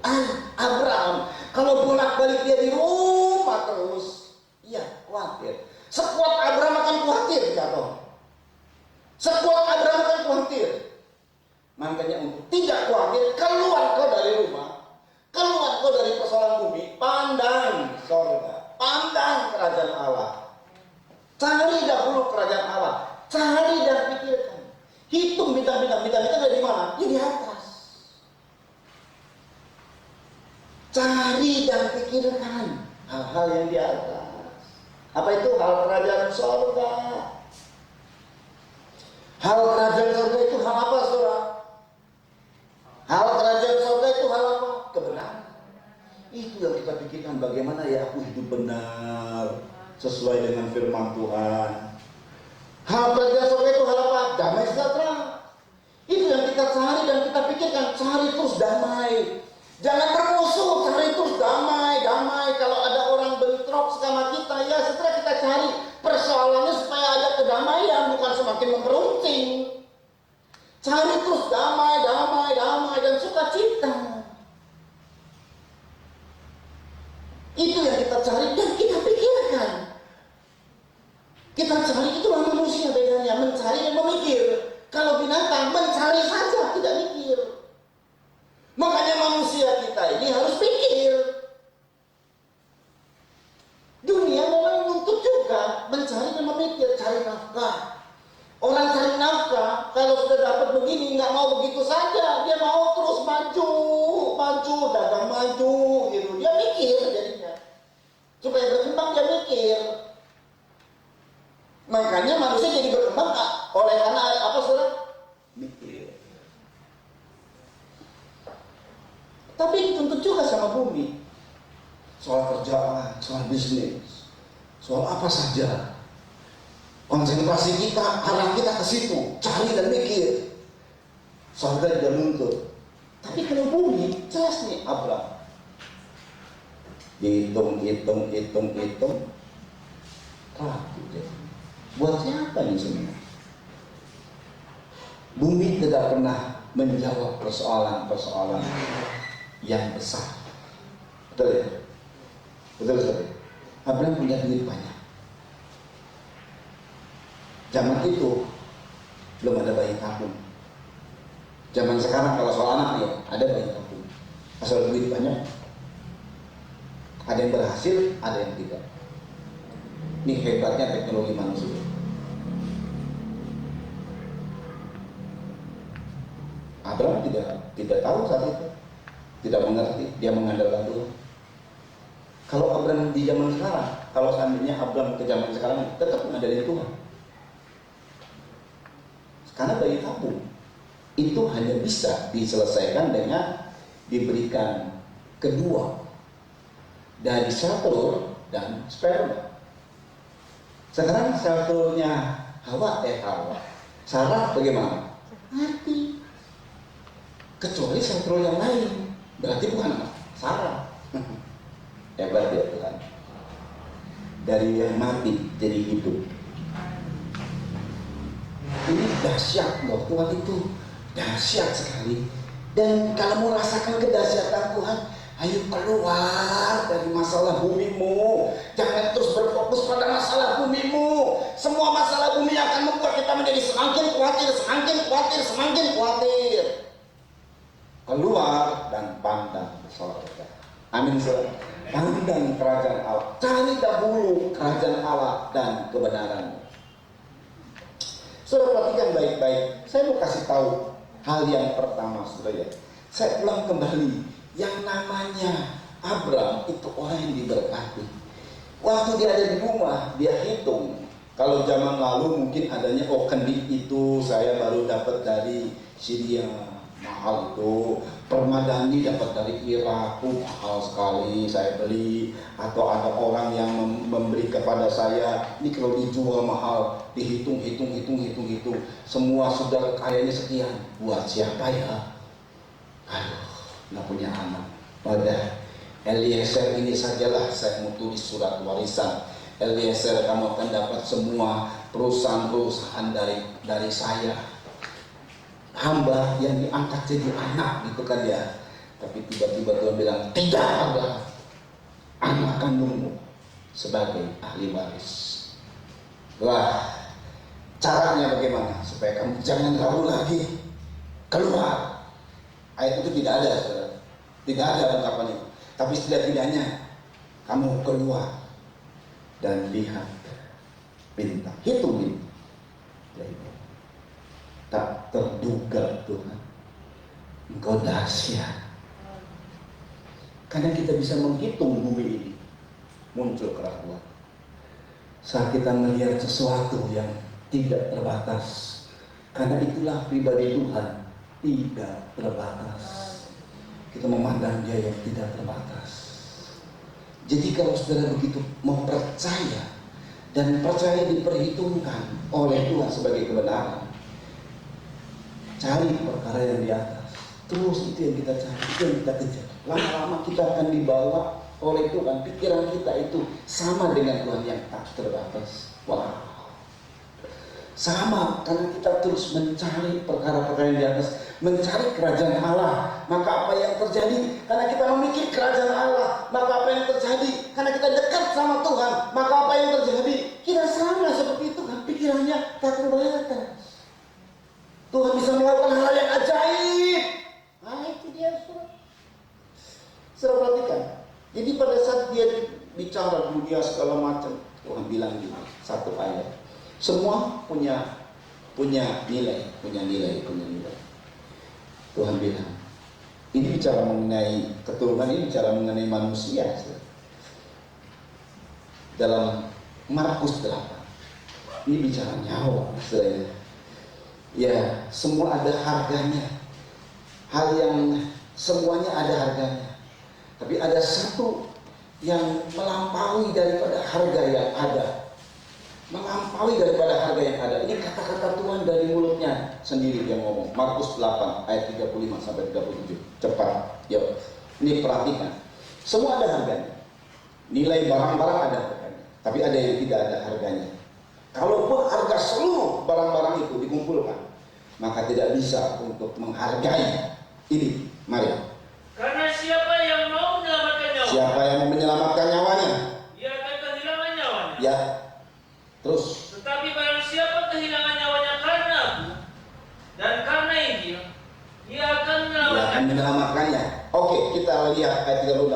Abraham, kalau bolak-balik dia di rumah terus, iya khawatir. Sekuat Abraham akan khawatir jatuh. Sekuat Abraham akan khawatir. Makanya untuk tidak khawatir, keluar kau dari rumah, keluar kau dari persoalan bumi, pandang sorga, pandang kerajaan Allah. Cari dahulu kerajaan Allah, cari dan pikirkan. Hitung bintang-bintang ada di mana? Ya di atas. Cari dan pikirkan hal-hal yang di atas. Apa itu? Hal kerajaan surga. Hal kerajaan surga itu hal apa, saudara? Hal kerajaan surga itu hal apa? Kebenaran. Itu yang kita pikirkan, bagaimana ya aku hidup benar sesuai dengan firman Tuhan. Hal kerajaan surga itu hal apa? Damai sejahtera. Itu yang kita cari dan kita pikirkan. Cari terus damai. Jangan bermusuh, cari terus damai. Kalau ada orang bentrok sama kita, ya setelah kita cari persoalannya supaya ada kedamaian, bukan semakin memperuncing. Cari terus damai dan sukacita. Itu yang kita cari dan kita pikirkan. Kita cari, itulah manusia bedanya, mencari dan memikir. Kalau binatang mencari saja, tidak mikir. Makanya manusia kita ini harus pikir. Dunia memang menuntut juga mencari dan memikir, cari nafkah. Orang cari nafkah, kalau sudah dapat begini, nggak mau begitu saja. Dia mau terus maju, dagang maju, gitu. Dia mikir jadinya. Supaya berkembang dia mikir. Makanya manusia jadi berkembang oleh karena apa, saudara? Mikir. Tapi dituntut juga sama bumi. Soal kerjaan, soal bisnis, soal apa saja. Konsentrasi kita, arah kita ke situ, cari dan mikir. Surga juga nuntut. Tapi kalau bumi, jelas nih Abraham. Hitung. Ragu deh. Buat siapa nih semua? Bumi tidak pernah menjawab persoalan-persoalan yang besar. Betul ya? Betul. Abraham punya duit banyak. Zaman itu belum ada bayi tabung. Zaman sekarang kalau soal anak ya ada bayi tabung. Asal duit banyak. Ada yang berhasil, ada yang tidak. Ini hebatnya teknologi manusia. Abraham tidak tahu saat itu, tidak mengerti, dia mengandalkan Tuhan. Kalau Abraham di zaman sekarang, kalau seandainya Abraham ke zaman sekarang, tetap mengandalkan Tuhan. Karena bayi tabung itu hanya bisa diselesaikan dengan diberikan kedua dari sel telur dan sperma. Sekarang sel telurnya Hawa. Sarah bagaimana? Mati. Kecuali sel telur yang lain, berarti bukan Sarah. Hebat ya Tuhan. Dari yang mati jadi hidup. Ini dahsyat loh, Tuhan itu dahsyat sekali. Dan kalau mau rasakan kedahsyatan Tuhan, ayo keluar dari masalah bumimu. Jangan terus berfokus pada masalah bumimu. Semua masalah bumi akan membuat kita menjadi semakin khawatir. Keluar dan pandang surga. Amin saudara. Pandang kerajaan Allah. Cari dahulu kerajaan Allah dan kebenaran. Saudara perhatikan baik-baik. Saya mau kasih tahu hal yang pertama, saudara. Saya ulang kembali. Yang namanya Abraham itu orang yang diberkati. Waktu dia ada di rumah, dia hitung Kalau zaman lalu mungkin adanya kendi itu saya baru dapat dari Syria, mahal itu. Permadani dapat dari Irak, mahal sekali saya beli. Atau ada orang yang memberi kepada saya, ini kalau dijual mahal, dihitung. Semua sudah kekayanya sekian. Buat siapa ya? Aduh, nggak punya anak. Pada Eliezer ini sajalah saya mau tulis surat warisan. Eliezer, kamu akan dapat semua perusahaan-perusahaan dari saya. Hamba yang diangkat jadi anak gitu kan ya. Tapi tiba-tiba Tuhan bilang, tidak ada anak kandungmu sebagai ahli waris. Wah, caranya bagaimana supaya kamu jangan ragu lagi? Keluar. Ayat itu tidak ada, saudara. Tidak ada ungkapan itu. Tapi setidak-tidaknya kamu keluar dan lihat bintang, hitung bintang. Tak terduga Tuhan, Engkau dahsyat. Karena kita bisa menghitung bumi ini, muncul keraguan. Saat kita melihat sesuatu yang tidak terbatas, karena itulah pribadi Tuhan tidak terbatas. Kita memandang Dia yang tidak terbatas. Jadi kalau saudara begitu mempercaya dan percaya diperhitungkan oleh Tuhan sebagai kebenaran, cari perkara yang di atas. Terus itu yang kita cari, itu yang kita kejar. Lama-lama kita akan dibawa oleh Tuhan. Pikiran kita itu sama dengan Tuhan yang tak terbatas. Wow. Sama, karena kita terus mencari perkara-perkara yang di atas, mencari kerajaan Allah. Maka apa yang terjadi? Karena kita memikir kerajaan Allah, maka apa yang terjadi? Karena kita dekat sama Tuhan, maka apa yang terjadi? Kita sama seperti itu kan, pikirannya tak terbatas. Tuhan bisa melakukan hal yang ajaib. Nah itu dia, saudara perhatikan. Jadi pada saat dia bicara dunia segala macam, Tuhan bilang gini, satu ayat. Semua punya nilai. Tuhan bilang, ini bicara mengenai keturunan, ini bicara mengenai manusia. Dalam Markus 8, ini bicara nyawa. Ya, semua ada harganya. Hal yang semuanya ada harganya. Tapi ada satu yang melampaui daripada harga yang ada. Melampaui daripada harga yang ada. Ini kata-kata Tuhan dari mulutnya sendiri yang ngomong. Markus 8 ayat 35 sampai 37. Cepat. Yuk. Ini perhatikan. Semua ada harganya. Nilai barang-barang ada harganya. Tapi ada yang tidak ada harganya. Kalau harga seluruh barang-barang itu dikumpulkan, maka tidak bisa untuk menghargai ini. Mari. Karena siapa yang mau menyelamatkan nyawa? Siapa yang mau menyelamatkan nyawanya? Ia akan kehilangan nyawanya. Ya. Terus. Tetapi barang siapa kehilangan nyawanya karena aku dan karena Injil, ia akan menyelamatkannya. Oke, kita lihat ayat 36.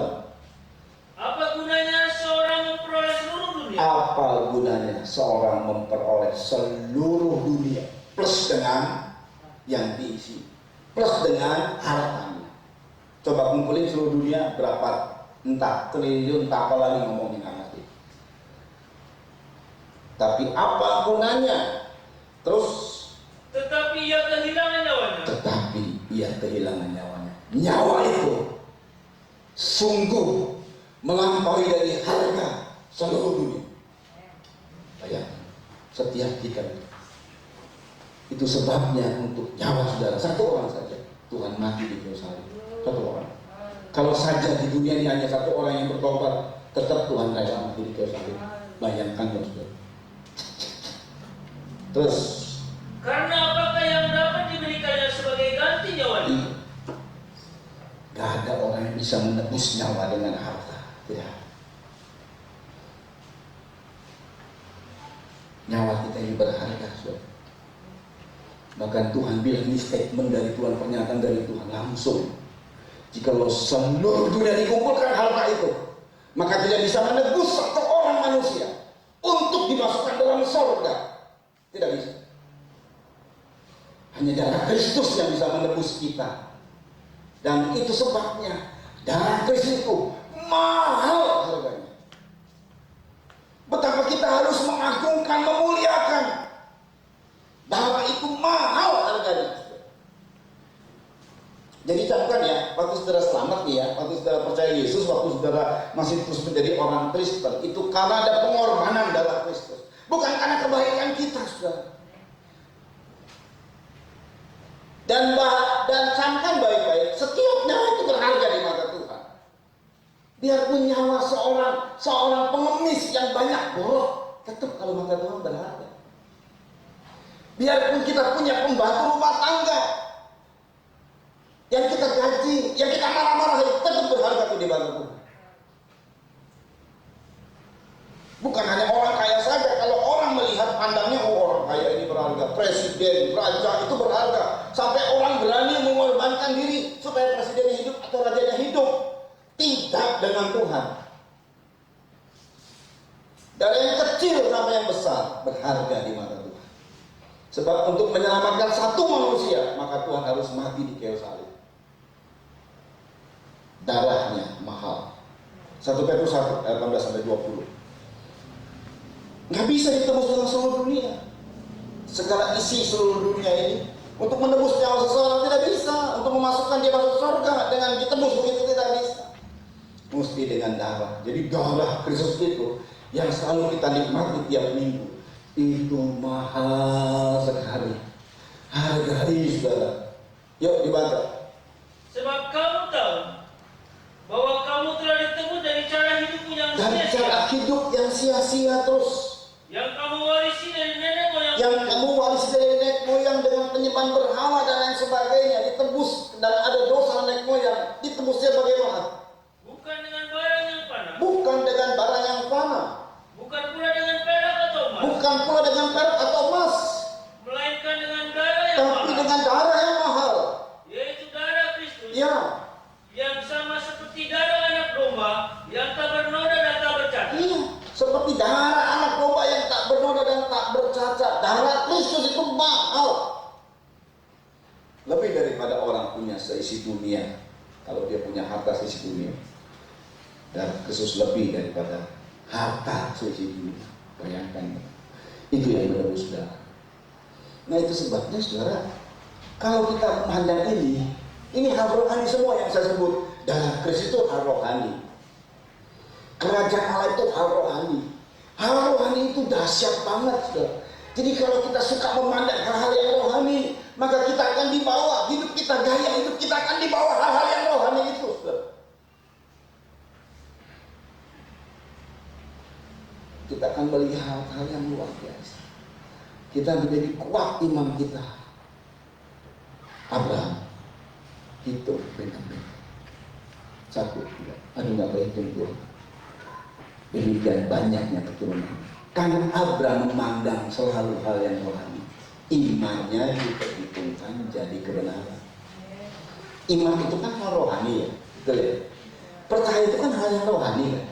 Apa gunanya seorang memperoleh seluruh dunia? Apa gunanya seorang memperoleh seluruh dunia plus dengan yang diisi, plus dengan hartanya. Coba kumpulin seluruh dunia berapa, entah triliun, entah apa lagi ngomongin ngerti. Tapi apa gunanya? Terus Tetapi ia kehilangan nyawanya. Nyawa itu sungguh melampaui dari harga seluruh dunia. Bayangkan, setiap kita itu sebabnya untuk nyawa saudara. Satu orang saja Tuhan mati di kayu salib. Satu orang. Kalau saja di dunia ini hanya satu orang yang bertobat, tetap Tuhan rela mati di kayu salib. Bayangkan saudara. Terus, Karena apakah yang dapat diberikannya sebagai ganti nyawanya? gak ada orang yang bisa menebus nyawa dengan harta. Tidak. Nyawa kita ini berharga, saudara. Bahkan Tuhan bilang, ini statement dari Tuhan, pernyataan dari Tuhan langsung. Jikalau seluruh dunia dikumpulkan harta itu, maka tidak bisa menebus satu orang manusia untuk dimasukkan dalam surga. Tidak bisa. Hanya darah Kristus yang bisa menebus kita. Dan itu sebabnya darah Kristus itu mahal harganya. Betapa kita harus mengagungkan, memuliakan saudara selamat nih ya, waktu saudara percaya Yesus, waktu saudara masih terus menjadi orang Kristen, itu karena ada pengorbanan darah Kristus, bukan karena kebaikan kita, saudara. Dan camkan baik-baik, setiap nyawa itu berharga di mata Tuhan. Biarpun nyawa seorang pengemis yang banyak borok, tetap kalau mata Tuhan berharga. Biarpun kita punya pembantu rumah tangga yang kita gaji, yang kita marah-marahin, tetap berharga itu di mata Tuhan. Bukan hanya orang kaya saja. Kalau orang melihat pandangnya, oh orang kaya ini berharga, presiden, raja itu berharga, sampai orang berani mengorbankan diri supaya presidennya hidup atau rajanya hidup. Tidak dengan Tuhan. Dari yang kecil sampai yang besar berharga di mata Tuhan. Sebab untuk menyelamatkan satu manusia, maka Tuhan harus mati di kayu salib. Darahnya mahal. 1 Petrus 1 ayat 18-20. Nggak bisa ditebus dengan seluruh dunia. Segala isi seluruh dunia ini untuk menebus nyawa seseorang tidak bisa. Untuk memasukkan dia masuk surga dengan ditebus begitu tidak bisa. Mesti dengan darah. Jadi darah Kristus itu yang selalu kita nikmati tiap minggu itu mahal sekali. Hargai, saudara. Yuk dibaca. Sebab kamu tahu bahwa kamu telah ditebus dari cara hidupmu yang Dan sia-sia, cara hidup yang sia-sia terus, yang kamu warisi dari nenek moyang, yang kamu warisi dari nenek moyang dengan penyembahan berhala dan lain sebagainya, ditebus dan ada dosa nenek moyang, ditebusnya bagaimana? bukan dengan barang yang panas, Bukan dengan barang yang fana, bukan pula dengan perak atau emas, bukan pula dengan perak atau emas, melainkan dengan darah yang tapi mahal, dengan darah yang mahal. yaitu darah Kristus, Ya, yang sama seperti darah anak domba yang tak bernoda dan tak bercacat. iya, seperti darah anak domba yang tak bernoda dan tak bercacat. Darah Kristus itu mahal. Lebih daripada orang punya seisi dunia. Kalau dia punya harta seisi dunia, darah Kristus lebih daripada harta seisi dunia. Bayangkan, itu yang menebus darah. Nah itu sebabnya saudara, kalau kita memandang ini hal rohani semua yang saya sebut. Darah Kristus itu hal rohani. Kerajaan Allah itu hal rohani. Hal rohani itu dahsyat banget, saudara. Jadi kalau kita suka memandang hal-hal yang rohani, maka kita akan dibawa, hidup kita, gaya hidup kita akan dibawa hal-hal yang rohani itu, saudara. Kita akan melihat hal yang luar biasa. Kita menjadi kuat iman kita. Abraham hitung benar-benar. 1, 2, aduh nggak berhitung tuh. Demikian banyaknya keturunan. Karena Abraham memandang selalu hal yang rohani. Imannya diperhitungkan jadi kebenaran. Iman itu kan hal rohani ya, betul ya. Percaya itu kan hal yang rohani kan.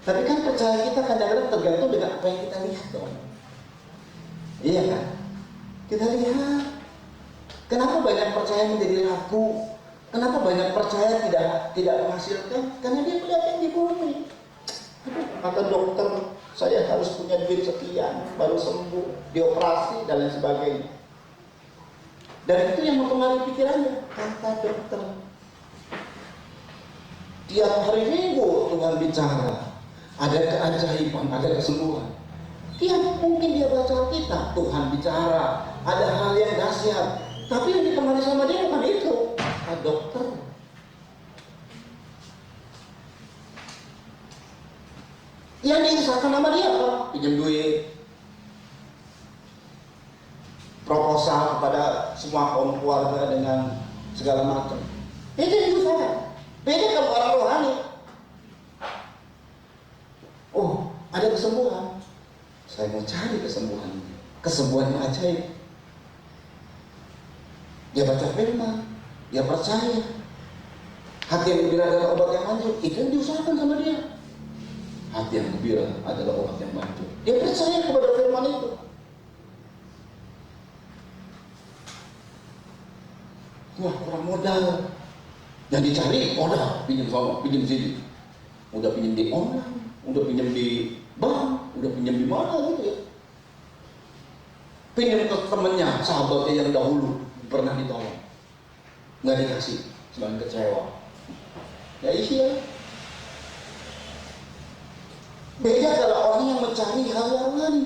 Tapi kan percaya kita kadang-kadang tergantung dengan apa yang kita lihat dong. Iya kan? Kita lihat. Kenapa banyak percaya menjadi ragu? Kenapa banyak percaya tidak menghasilkan? Karena dia pedagang di bumi. Kata dokter, saya harus punya duit sekian baru sembuh, dioperasi dan lain sebagainya. Dan itu yang mempengaruhi pikirannya. Kata dokter. Tiap hari Minggu Tuhan bicara, ada keajaiban, ada kesembuhan. Tiap mungkin dia baca kitab, Tuhan bicara, ada hal yang dahsyat. Tapi yang dipengaruhi sama dia bukan itu, kata dokter. Yang diusahakan sama dia apa? Pinjam duit, proposal kepada semua kaum keluarga dengan segala macam. Itu yang diusahakan. Beda kalau orang rohani. Oh, ada kesembuhan. Saya mau cari kesembuhan. Kesembuhan yang ajaib. Dia baca firman, dia percaya. Hati yang gembira adalah obat yang manjur. Itu yang diusahakan sama dia. Hati yang gembira adalah obat yang manjur. Dia percaya kepada firman itu. Wah, kurang modal. Yang dicari modal, pinjam sama, pinjam sini. Udah pinjam di online, udah pinjam di bank, udah pinjam di mana gitu ya. Pinjam ke temennya, sahabatnya yang dahulu pernah ditolong, nggak dikasih, selain kecewa. Ya iya. Beda kalau orang yang mencari hal yang lain.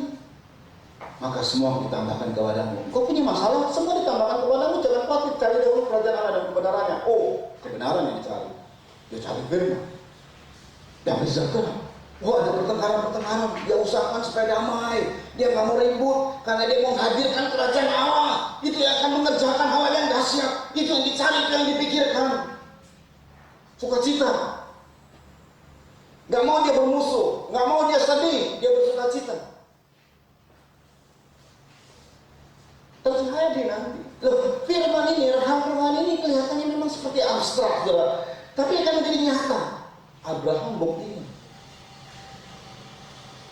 Maka semua ditambahkan kepadamu. Kau punya masalah, semua ditambahkan kepadamu. Jangan khawatir, cari dahulu kerajaan Allah dan kebenarannya. Oh, kebenaran yang dicari. Dia cari firman. Dan berzakat. Oh, ada pertengkaran-pertengkaran. Dia usahakan supaya damai. Dia nggak mau ribut karena dia mau hadirkan kerajaan Allah. Itu yang akan mengerjakan hal yang dahsyat. Itu yang dicari, itu yang dipikirkan. Sukacita. Nggak mau dia bermusuh, nggak mau dia sedih, dia bersukacita. Terjadi nanti. Loh, firman ini, firman ini kelihatannya memang seperti abstrak, saudara. Tapi akan menjadi nyata. Abraham buktinya.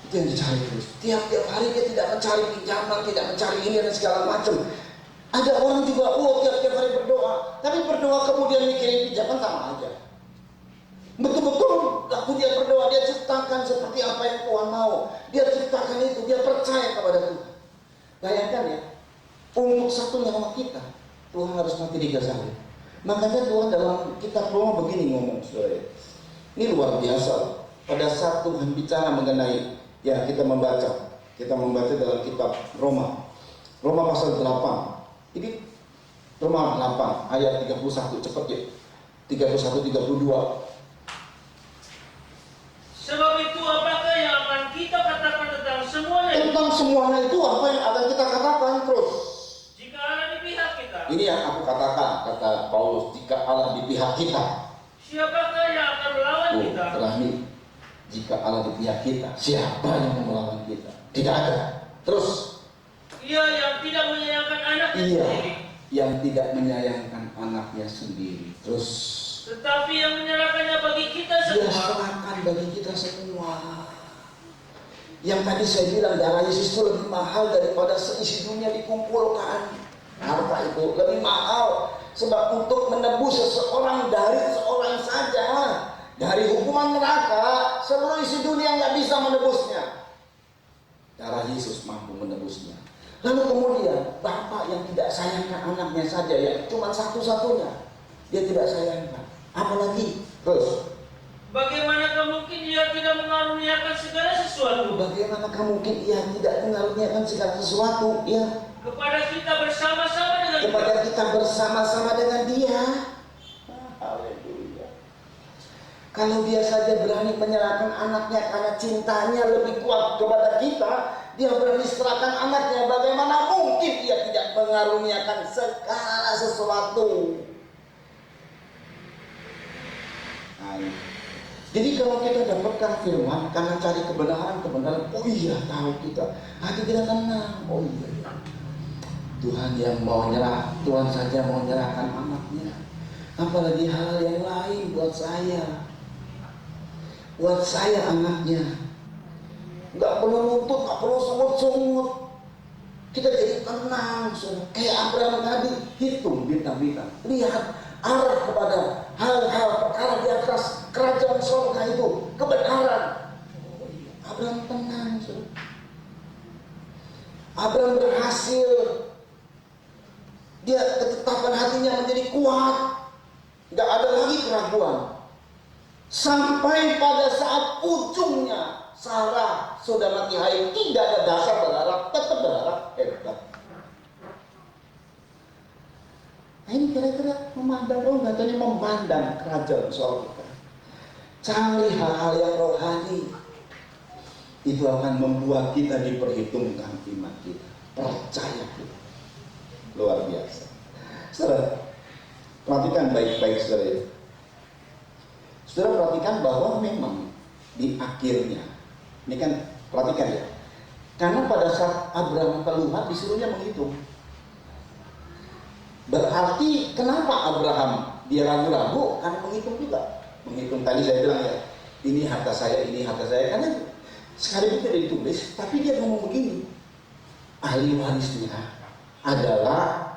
Itu yang dicari terus. Tiap-tiap hari dia tidak mencari pinjaman, tidak mencari ini dan segala macam. Ada orang juga, tiap-tiap hari berdoa. Tapi berdoa kemudian mikirin pinjaman sama aja. Betul-betul waktu dia berdoa, dia ciptakan seperti apa yang Tuhan mau. Dia ciptakan itu, dia percaya kepada Tuhan. Bayangkan ya, untuk satu nyawa kita, Tuhan harus mati di gaza. Makanya Tuhan dalam kitab Roma begini ngomong, saudara. Ini luar biasa. Pada saat Tuhan bicara mengenai, ya kita membaca dalam kitab Roma. Roma pasal 8. Ini Roma 8 ayat 31, cepat ya. 31-32. Sebab itu apakah yang akan kita katakan tentang semuanya? Tentang semuanya itu apa yang akan kita katakan terus? Jika Allah di pihak kita. Ini yang aku katakan, kata Paulus, jika Allah di pihak kita. Siapakah yang akan melawan kita? Terakhir, jika Allah di pihak kita, siapa yang mau melawan kita? Tidak ada. Terus, Ia yang tidak menyayangkan anaknya Ia sendiri, yang tidak menyayangkan anaknya sendiri. Terus, tetapi yang menyerahkannya bagi kita Dia semua. serahkan bagi kita semua. Yang tadi saya bilang darah Yesus itu lebih mahal daripada seisi dunia dikumpulkan. Harta itu lebih mahal. Sebab untuk menebus seseorang dari seorang saja, dari hukuman neraka, seluruh isi dunia nggak bisa menebusnya. Darah Yesus mampu menebusnya. Lalu kemudian bapak yang tidak sayangkan anaknya saja, yang cuma satu-satunya, dia tidak sayangkan. Apalagi terus, Bagaimanakah mungkin Ia tidak mengaruniakan segala sesuatu bagaimanakah mungkin ia tidak mengaruniakan segala sesuatu ya kepada kita bersama-sama dengan kepada Dia? kita bersama-sama dengan Dia. Haleluya. Kalau Dia saja berani menyerahkan anaknya karena cintanya lebih kuat kepada kita, Dia berani serahkan anaknya, bagaimana mungkin Ia tidak mengaruniakan segala sesuatu? Jadi kalau kita dapatkan firman karena cari kebenaran, oh iya tahu kita, hati kita tenang. Oh iya, Tuhan yang mau nyerah, Tuhan saja mau menyerahkan anaknya. Apalagi hal yang lain buat saya anaknya. Nggak perlu nuntut, nggak perlu sungut-sungut. Kita jadi tenang, saudara. Kayak Abraham tadi, hitung bintang-bintang, lihat arah kepada hal-hal perkara di atas kerajaan surga itu, kebenaran. Abraham tenang, saudara. Abraham berhasil. Dia ketetapan hatinya menjadi kuat. Gak ada lagi keraguan. Sampai pada saat ujungnya Sarah sudah mati haid, tidak ada dasar berharap, tetap berharap. Hebat. Ini kira-kira memandang, katanya memandang kerajaan surga. Cari hal-hal yang rohani. Itu akan membuat kita diperhitungkan iman kita. Percaya kita. Luar biasa. Saudara, perhatikan baik-baik saudara ya. Saudara perhatikan bahwa memang di akhirnya, ini kan perhatikan ya. Karena pada saat Abraham keluar disuruhnya menghitung. Berarti kenapa Abraham dia ragu-ragu? Karena menghitung juga. Menghitung tadi saya bilang ya, ini harta saya. Karena sekali itu tidak ditulis, tapi dia ngomong begini. Ahli warisnya adalah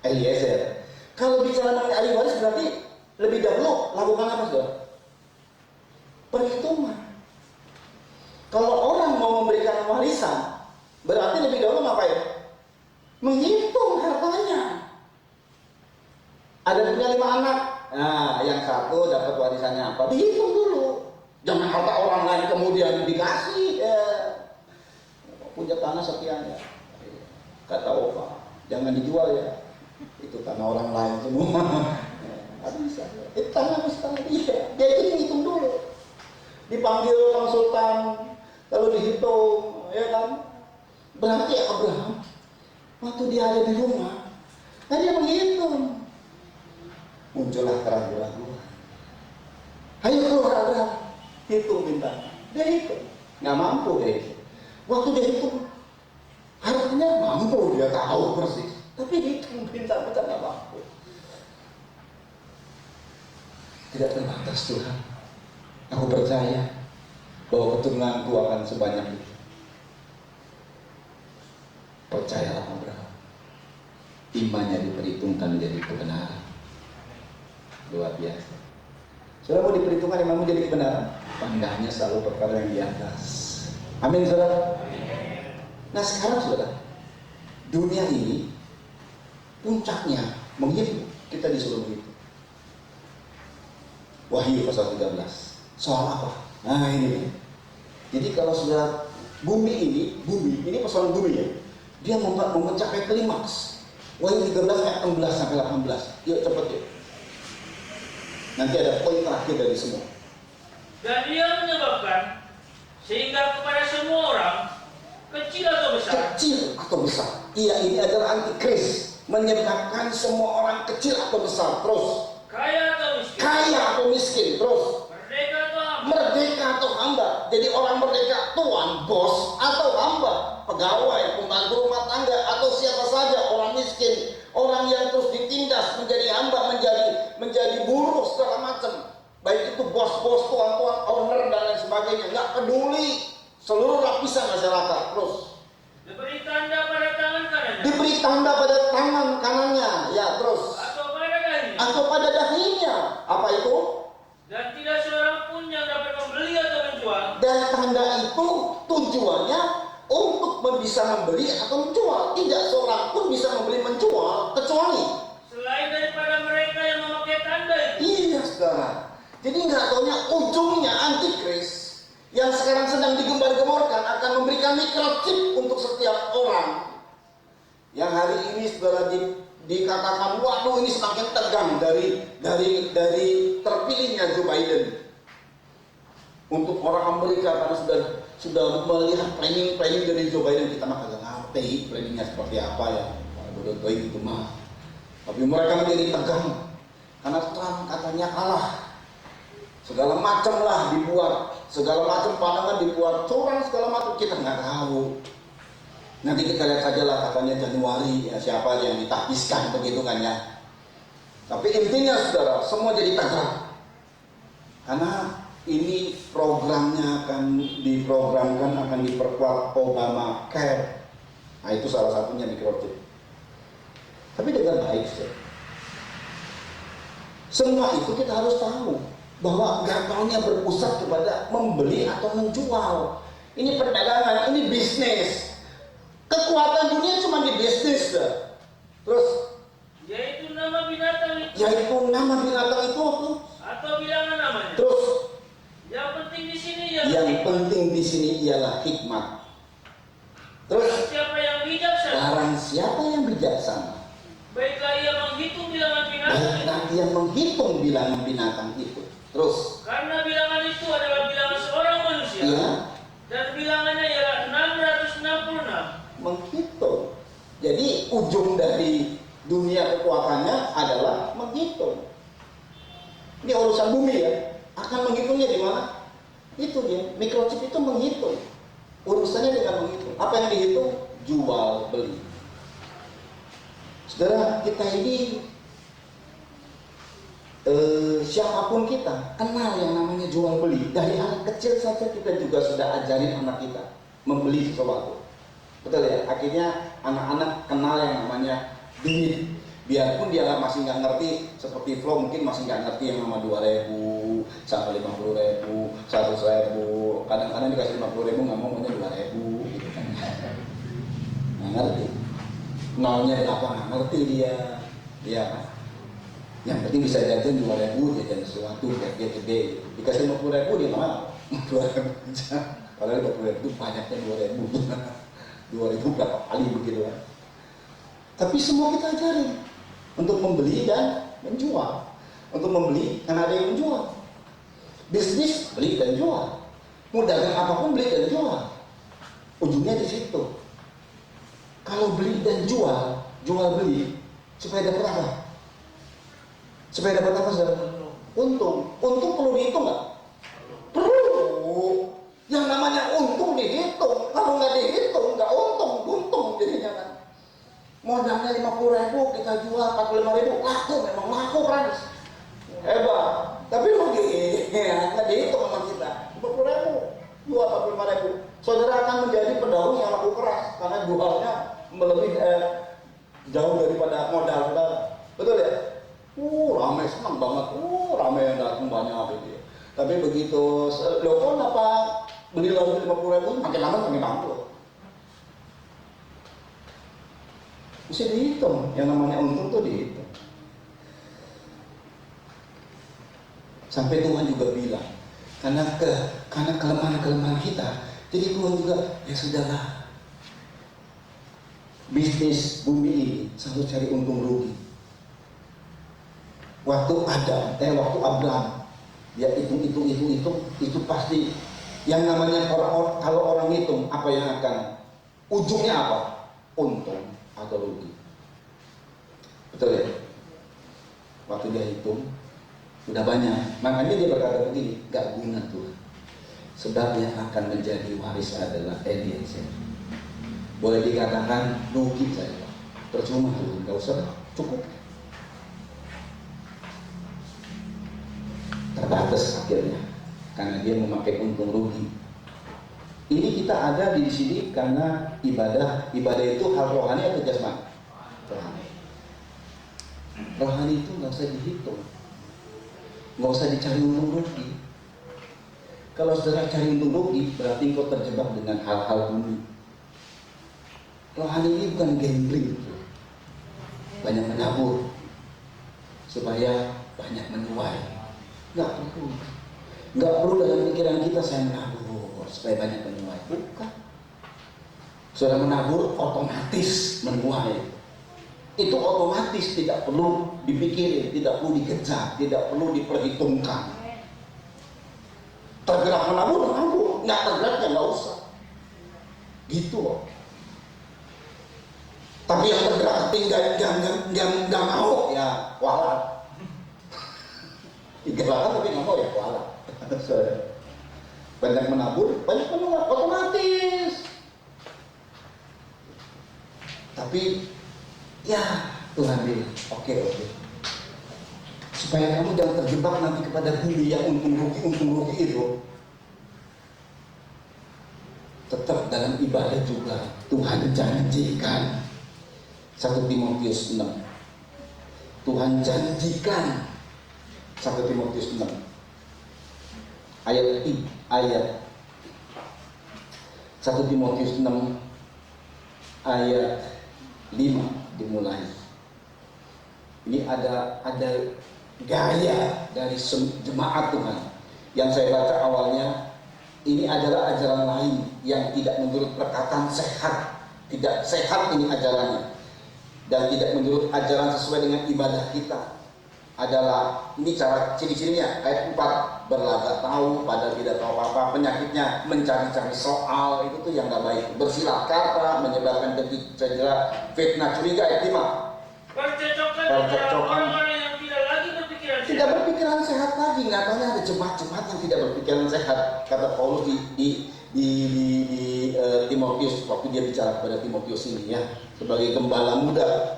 Eliezer. Kalau bicara mengenai ahli waris berarti lebih dahulu lakukan apa saudara? Perhitungan. Kalau orang mau memberikan warisan, berarti lebih dahulu ngapain? Menghitung hartanya. Ada punya 5 anak. Nah, yang satu dapat warisannya apa, dihitung dulu. Jangan harta orang lain kemudian dikasih. Ya. Punya tanah sekian ya, kata Opa, jangan dijual ya. Itu tanah orang lain semua. Nggak bisa. Itu tanah dia. Dia itu dihitung dulu. Dipanggil konsultan, lalu dihitung, ya kan? Berarti Abraham waktu dia ada di rumah, dia menghitung. Muncullah keraguan-keraguan. Ayo keluar Abraham, hitung bintang. Dia hitung, nggak mampu dia. Waktu dia hitung, harusnya mampu, dia tahu persis. Tapi hitung bintang-bintang nggak mampu. Tidak terbatas Tuhan. Aku percaya bahwa keturunanku akan sebanyak itu. Percayalah Abraham. Imannya diperhitungkan menjadi kebenaran. Luar biasa. Saudara, mau diperhitungkan imanmu jadi kebenaran, pandangnya selalu perkara yang di atas. Amin, saudara. Nah sekarang saudara, dunia ini puncaknya menghitung. Kita disuruh menghitung. Wahyu pasal 13. Soal apa? Nah ini. Jadi kalau sudah bumi ini persoalan bumi ya. Dia mencapai klimaks. Wahyu 13 ayat 16 sampai 18. Yuk cepet yuk. Nanti ada poin terakhir dari semua. Dan dia menyebabkan sehingga kepada semua orang, kecil atau besar, ia ini adalah antikris, menyebabkan semua orang kecil atau besar, terus kaya atau miskin, terus merdeka atau hamba. Jadi orang merdeka, tuan, bos, atau hamba, pegawai, pembantu rumah tangga, atau siapa saja, orang miskin, orang yang terus ditindas menjadi hamba, menjadi buruh segala macam. Baik itu bos-bos, tuan-tuan, owner dan lain sebagainya, nggak peduli, seluruh lapisan masyarakat. Terus diberi tanda pada tangan kanannya, ya terus atau pada dahinya. Apa itu? Dan tidak seorang pun yang dapat membeli atau menjual. Dan tanda itu tujuannya untuk bisa membeli atau menjual. Tidak seorang pun bisa membeli menjual kecuali selain daripada mereka yang memakai tanda itu. Iya saudara. Jadi nggak taunya ujungnya antikris yang sekarang sedang digembar-gemborkan akan memberikan microchip untuk setiap orang. Yang hari ini saudara dikatakan, waduh ini semakin tegang dari terpilihnya Joe Biden. Untuk orang Amerika karena sudah melihat planning dari Joe Biden, kita mah kagak ngerti planningnya seperti apa ya. Bodoh itu mah. Tapi mereka menjadi tegang karena Trump katanya kalah. Segala macam lah dibuat, segala macam pandangan dibuat, curang segala macam, kita nggak tahu. Nanti kita lihat saja lah katanya Januari ya, siapa yang ditahbiskan begitu kan ya. Tapi intinya saudara, semua jadi tegang karena ini programnya akan diprogramkan, akan diperkuat Obamacare. Nah itu salah satunya microchip. Tapi dengan baik saudara. Semua itu kita harus tahu bahwa gampangnya berpusat kepada membeli atau menjual. Ini perdagangan, ini bisnis. Kekuatan dunia cuma di bisnis dah. Terus Yaitu nama binatang itu. Apa? Atau bilangan namanya. Terus Yang penting di sini ialah hikmat. Terus barang siapa yang bijaksana, baiklah ia menghitung bilangan binatang itu. Terus karena bilangan itu adalah bilangan seorang manusia. ya, Dan bilangannya ialah 666. menghitung. Jadi ujung dari dunia kekuatannya adalah menghitung. Ini urusan bumi ya. Akan menghitungnya di mana? Itu dia. Microchip itu menghitung. Urusannya dengan menghitung. Apa yang dihitung? Jual beli. Saudara, kita ini siapapun kita kenal yang namanya jual beli. Dari anak kecil saja kita juga sudah ajarin anak kita membeli sesuatu. Betul ya? Akhirnya anak-anak kenal yang namanya duit. Biarpun dia masih nggak ngerti, seperti Flo mungkin masih nggak ngerti yang nama 2.000 sampai 50.000, 100.000. Kadang-kadang dikasih 50.000 nggak mau, maunya 2.000 gitu kan. Nggak ngerti. Nolnya apa nggak ngerti dia. Ya kan? Yang penting bisa jajan 2.000, jajan sesuatu biar dia gede. Dikasih 50.000 dia nggak mau. 2.000 aja. Padahal 50.000 banyaknya 2.000. 2.000 berapa kali begitu kan. Tapi semua kita ajarin untuk membeli dan menjual. Untuk membeli karena ada yang menjual. Bisnis beli dan jual. Mau dagang apapun beli dan jual. Ujungnya di situ. Kalau beli dan jual, jual beli supaya dapat apa? Supaya dapat apa saudara? Untung. Untung perlu dihitung nggak? Perlu. Yang namanya untung dihitung. Kalau nggak dihitung, nggak untung jadinya kan. Modalnya 50.000 kita jual 45.000, laku memang laku kan? Hebat. Tapi rugi. Nggak dihitung sama kita. 50.000, jual 45.000. Saudara akan menjadi pedagang yang laku keras karena jualnya melebihi jauh daripada modal saudara. Betul ya? Ramai, senang banget. Ramai yang datang banyak gitu. Tapi begitu telepon apa beli lagi 50.000, makin lama makin bangkrut. Mesti dihitung, yang namanya untung tuh dihitung. Sampai Tuhan juga bilang, karena kelemahan kita, jadi Tuhan juga ya sudahlah. Bisnis bumi ini selalu cari untung rugi. Waktu Abraham, dia itu pasti yang namanya kalau orang hitung apa yang akan ujungnya apa? Untung atau rugi. Betul ya? Waktu dia hitung udah banyak, makanya dia berkata begini, gak guna Tuhan. Sebab yang akan menjadi waris adalah Eliezer. Boleh dikatakan rugi saja, percuma Tuhan, gak usah, cukup. Terbatas akhirnya karena dia memakai untung rugi. Ini kita ada di sini karena ibadah itu hal rohani atau jasmani? Rohani. Rohani itu nggak usah dihitung, nggak usah dicari untung rugi. Kalau saudara cari untung rugi, berarti kau terjebak dengan hal-hal bumi. Rohani ini bukan gambling, banyak menabur supaya banyak menuai. Nggak perlu dalam pikiran kita saya menabur supaya banyak menuai. Bukan. Saudara menabur otomatis menuai. Itu otomatis, tidak perlu dipikirin, tidak perlu dikejar, tidak perlu diperhitungkan. Tergerak menabur, nggak tergerak ya nggak usah. Gitu loh. Tapi yang tergerak nggak mau ya walau. Gerakan tapi nggak mau ya kuala. Banyak menabur, banyak menuai, otomatis. Tapi ya Tuhan bilang, oke. Supaya kamu jangan terjebak nanti kepada bumi yang untung rugi itu. Tetap dalam ibadah juga Tuhan janjikan. 1 Timotius 6. Tuhan janjikan 1 Timotius 6 ayat 1 Timotius 6 ayat 5 dimulai. Ini ada gaya dari jemaat Tuhan yang saya baca awalnya. Ini adalah ajaran lain yang tidak menurut perkataan sehat, tidak sehat ini ajarannya, dan tidak menurut ajaran sesuai dengan ibadah kita. Adalah ini cara ciri-cirinya ayat 4, berlagak tahu padahal tidak tahu apa-apa, penyakitnya mencari-cari soal, itu tuh yang gak baik, bersilah kata, menyebabkan degik, cedera, fitnah, curiga. Ayat 5, percekcokan orang-orang yang tidak lagi berpikiran sehat. Tidak berpikiran sehat lagi. Nyatanya ada jemaat-jemaat yang tidak berpikiran sehat. Kata Paulus di Timotius waktu dia bicara kepada Timotius ini ya, sebagai gembala muda.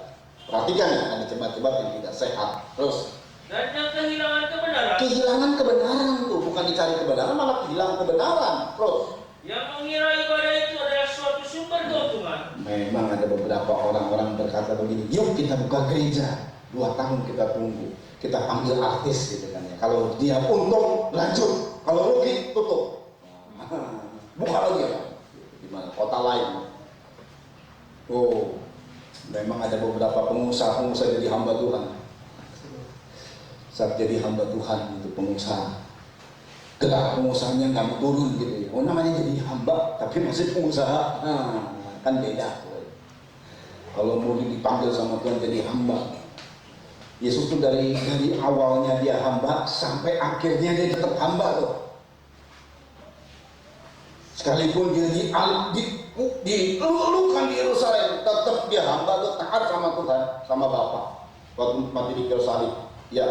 Perhatikan ya, ada jemaat-jemaat yang tidak sehat. Terus Dan yang kehilangan kebenaran. Kehilangan kebenaran tuh, bukan dicari kebenaran, malah kehilangan kebenaran. Terus Yang mengira ibadah itu adalah suatu sumber keuntungan. memang ada beberapa orang-orang berkata begini, yuk kita buka gereja, 2 tahun kita tunggu, kita panggil artis gitu kan ya. Kalau dia untung lanjut, kalau rugi tutup. Buka lagi ya, di mana kota lain. Oh, memang ada beberapa pengusaha jadi hamba Tuhan. saat jadi hamba Tuhan untuk pengusaha. Gerak pengusahanya nggak mau turun gitu. Oh namanya jadi hamba tapi masih pengusaha, kan beda. Kalau mau dipanggil sama Tuhan jadi hamba, Yesus tuh dari awalnya dia hamba sampai akhirnya dia tetap hamba tuh. Sekalipun dia dilulukan di Yerusalem, tetap dia hamba tuh, taat sama Tuhan, sama Bapa. Waktu mati di kayu salib, ya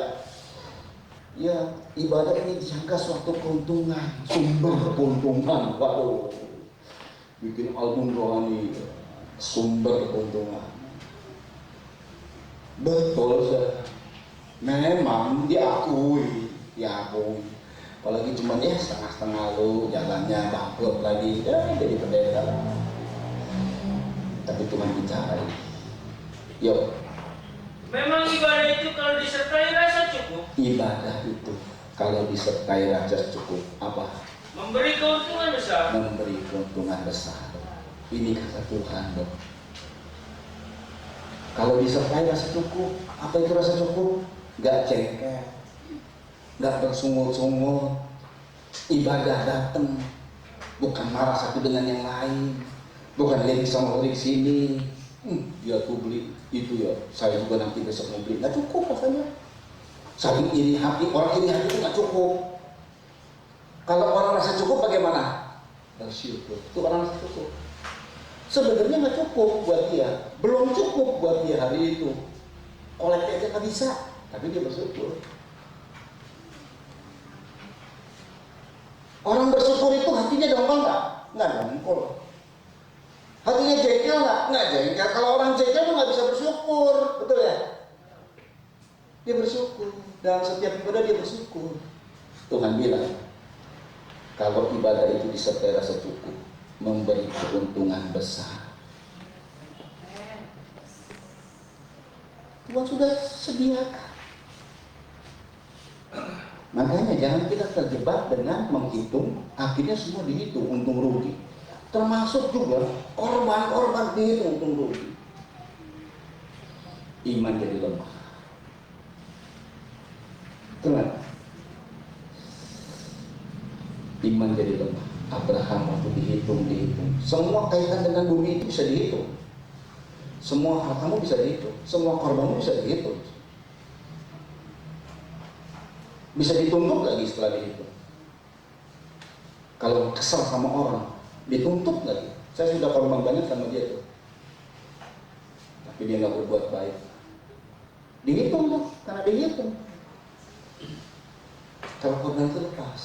ibadah ini disangka suatu keuntungan, sumber keuntungan. Waduh, bikin album rohani, sumber keuntungan. Betul sih, memang diakui. Apalagi cuma setengah-setengah lu jalannya bangkrut lagi, jadi pendeta. Tapi Tuhan bicara, yuk. Memang ibadah itu kalau disertai rasa cukup. Ibadah itu kalau disertai rasa cukup apa? Memberi keuntungan besar. Memberi keuntungan besar. Ini kata Tuhan dong. Kalau disertai rasa cukup, apa itu rasa cukup? Gak cengkel, gak bersungut-sungut. Ibadah datang, bukan marah satu dengan yang lain, bukan lirik sama lirik sini. Dia tuh beli itu ya, saya juga nanti besok mau beli. Gak cukup rasanya. Saling iri hati, orang iri hati itu gak cukup. Kalau orang rasa cukup bagaimana? Bersyukur. Itu orang rasa cukup. Sebenarnya nggak cukup buat dia, belum cukup buat dia hari itu. Kolektif aja nggak bisa, tapi dia bersyukur. Orang bersyukur itu hatinya dongkol nggak? Nggak dongkol. Hatinya jengkel nggak? Nggak jengkel. Kalau orang jengkel tuh nggak bisa bersyukur, betul ya? Dia bersyukur. Dalam setiap ibadah dia bersyukur. Tuhan bilang, kalau ibadah itu disertai rasa cukup, memberi keuntungan besar. Tuhan sudah sediakan. Makanya jangan kita terjebak dengan menghitung, akhirnya semua dihitung untung rugi. Termasuk juga korban-korban dihitung untung rugi. Iman jadi lemah. Kenapa? Iman jadi lemah. Abraham waktu dihitung. Semua kaitan dengan bumi itu bisa dihitung. Semua hartamu bisa dihitung. Semua korbanmu bisa dihitung. Bisa dituntut lagi setelah dihitung. Kalau kesal sama orang, dituntut lagi. Saya sudah korban banyak sama dia tuh. Tapi dia nggak berbuat baik. Dihitung tuh, karena dihitung. Kalau korban itu lepas.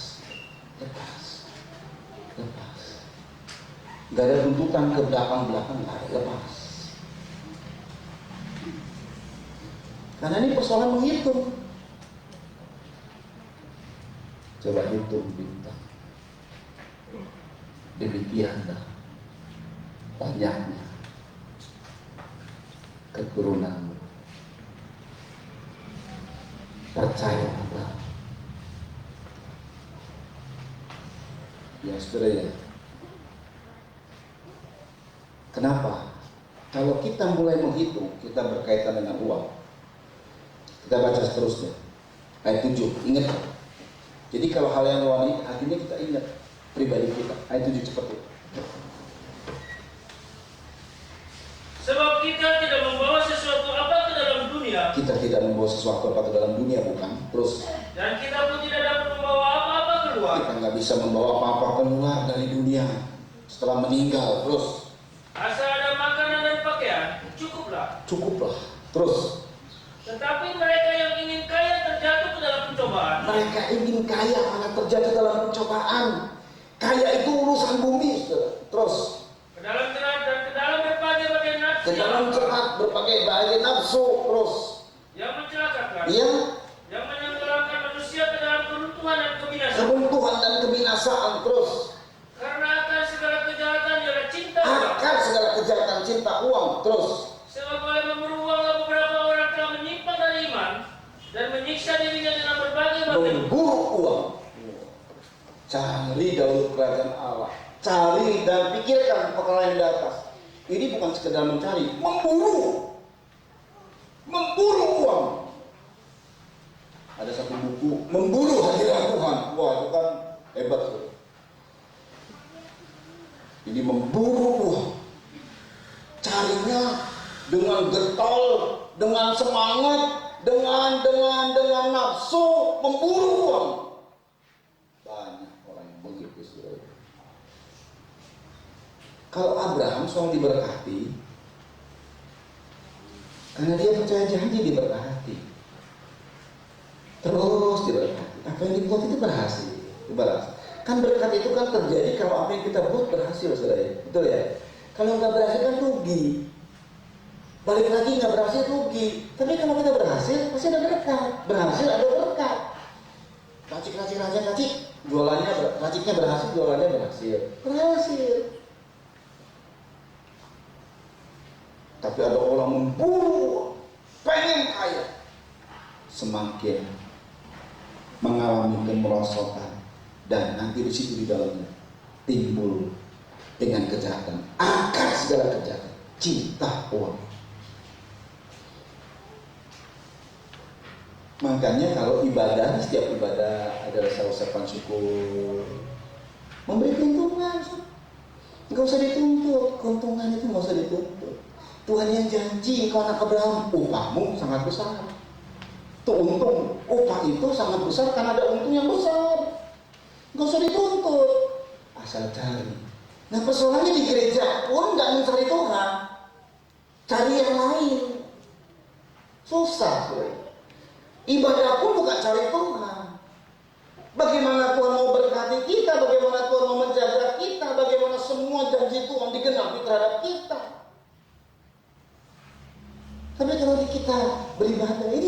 Gak ada tuntutan ke belakang, gak ada, lepas. Karena ini persoalan menghitung. Coba hitung bintang. Demikianlah banyaknya keturunanmu. Percayalah. Ya saudara ya. Kenapa? Kalau kita mulai menghitung, kita berkaitan dengan uang. Kita baca seterusnya. Ayat 7, ingat. Jadi kalau hal yang rohani, hatinya kita ingat pribadi kita. Ayat 7 seperti itu. Sebab kita tidak membawa sesuatu apa ke dalam dunia. Kita tidak membawa sesuatu apa ke dalam dunia, bukan? Terus. Dan kita pun tidak dapat membawa apa-apa keluar. Kita nggak bisa membawa apa-apa keluar dari dunia setelah meninggal. Terus. Asal ada makanan dan pakaian, cukuplah. Cukuplah. Terus. Tetapi mereka yang ingin kaya terjatuh ke dalam pencobaan. Mereka ingin kaya malah terjatuh dalam pencobaan. Kaya itu urusan bumi. Terus. Ke dalam jerat dan ke dalam berbagai nafsu. Ke dalam jerat berbagai nafsu. Terus. Yang mencelakakan. Iya. Yang menenggelamkan manusia ke dalam keruntuhan dan kebinasaan. Keruntuhan dan kebinasaan. Terus. Karena akan segala kejahatan ialah cinta. Akan segala kejahatan cinta uang. Terus. Sebab oleh memburu uanglah beberapa orang telah menyimpang dari iman dan menyiksa dirinya dengan berbagai Memburu uang. Cari dahulu kerajaan Allah. Cari dan pikirkan perkara yang di atas. Ini bukan sekedar mencari, memburu. Memburu uang. Ada memburu hadirat Tuhan. Wah, itu kan hebat. Ini memburu, carinya dengan getol, dengan semangat, dengan nafsu, memburu uang. Banyak orang yang begitu, saudara. Kalau Abraham soal diberkati, karena dia percaya janji diberkati, terus diberkati. Apa yang dibuat itu berhasil. Kan berkat itu kan terjadi kalau apa yang kita buat berhasil, saudara. Betul ya? Kalau nggak berhasil kan rugi. Balik lagi nggak berhasil rugi. Tapi kalau kita berhasil pasti ada berkat. Berhasil ada berkat. Racik. Jualannya raciknya berhasil, jualannya berhasil. Tapi ada orang memburu, pengen kaya, semakin mengalami kemerosotan, dan nanti di situ di dalamnya timbul dengan kejahatan, akar segala kejahatan, cinta uang. Makanya kalau ibadah, setiap ibadah adalah ucapan syukur, memberi keuntungan, nggak usah dituntut, keuntungan itu nggak usah dituntut. Tuhan yang janji, engkau anak Abraham, upahmu sangat besar. Tuh untung, upah itu sangat besar karena ada untung yang besar. Nggak usah dituntut, asal cari. Nah persoalannya di gereja pun nggak mencari Tuhan, cari yang lain. Susah, bro. Ibadah pun bukan cari Tuhan. Bagaimana Tuhan mau berkati kita, bagaimana Tuhan mau menjaga kita, bagaimana semua janji Tuhan digenapi terhadap kita. Tapi kalau kita beribadah, ini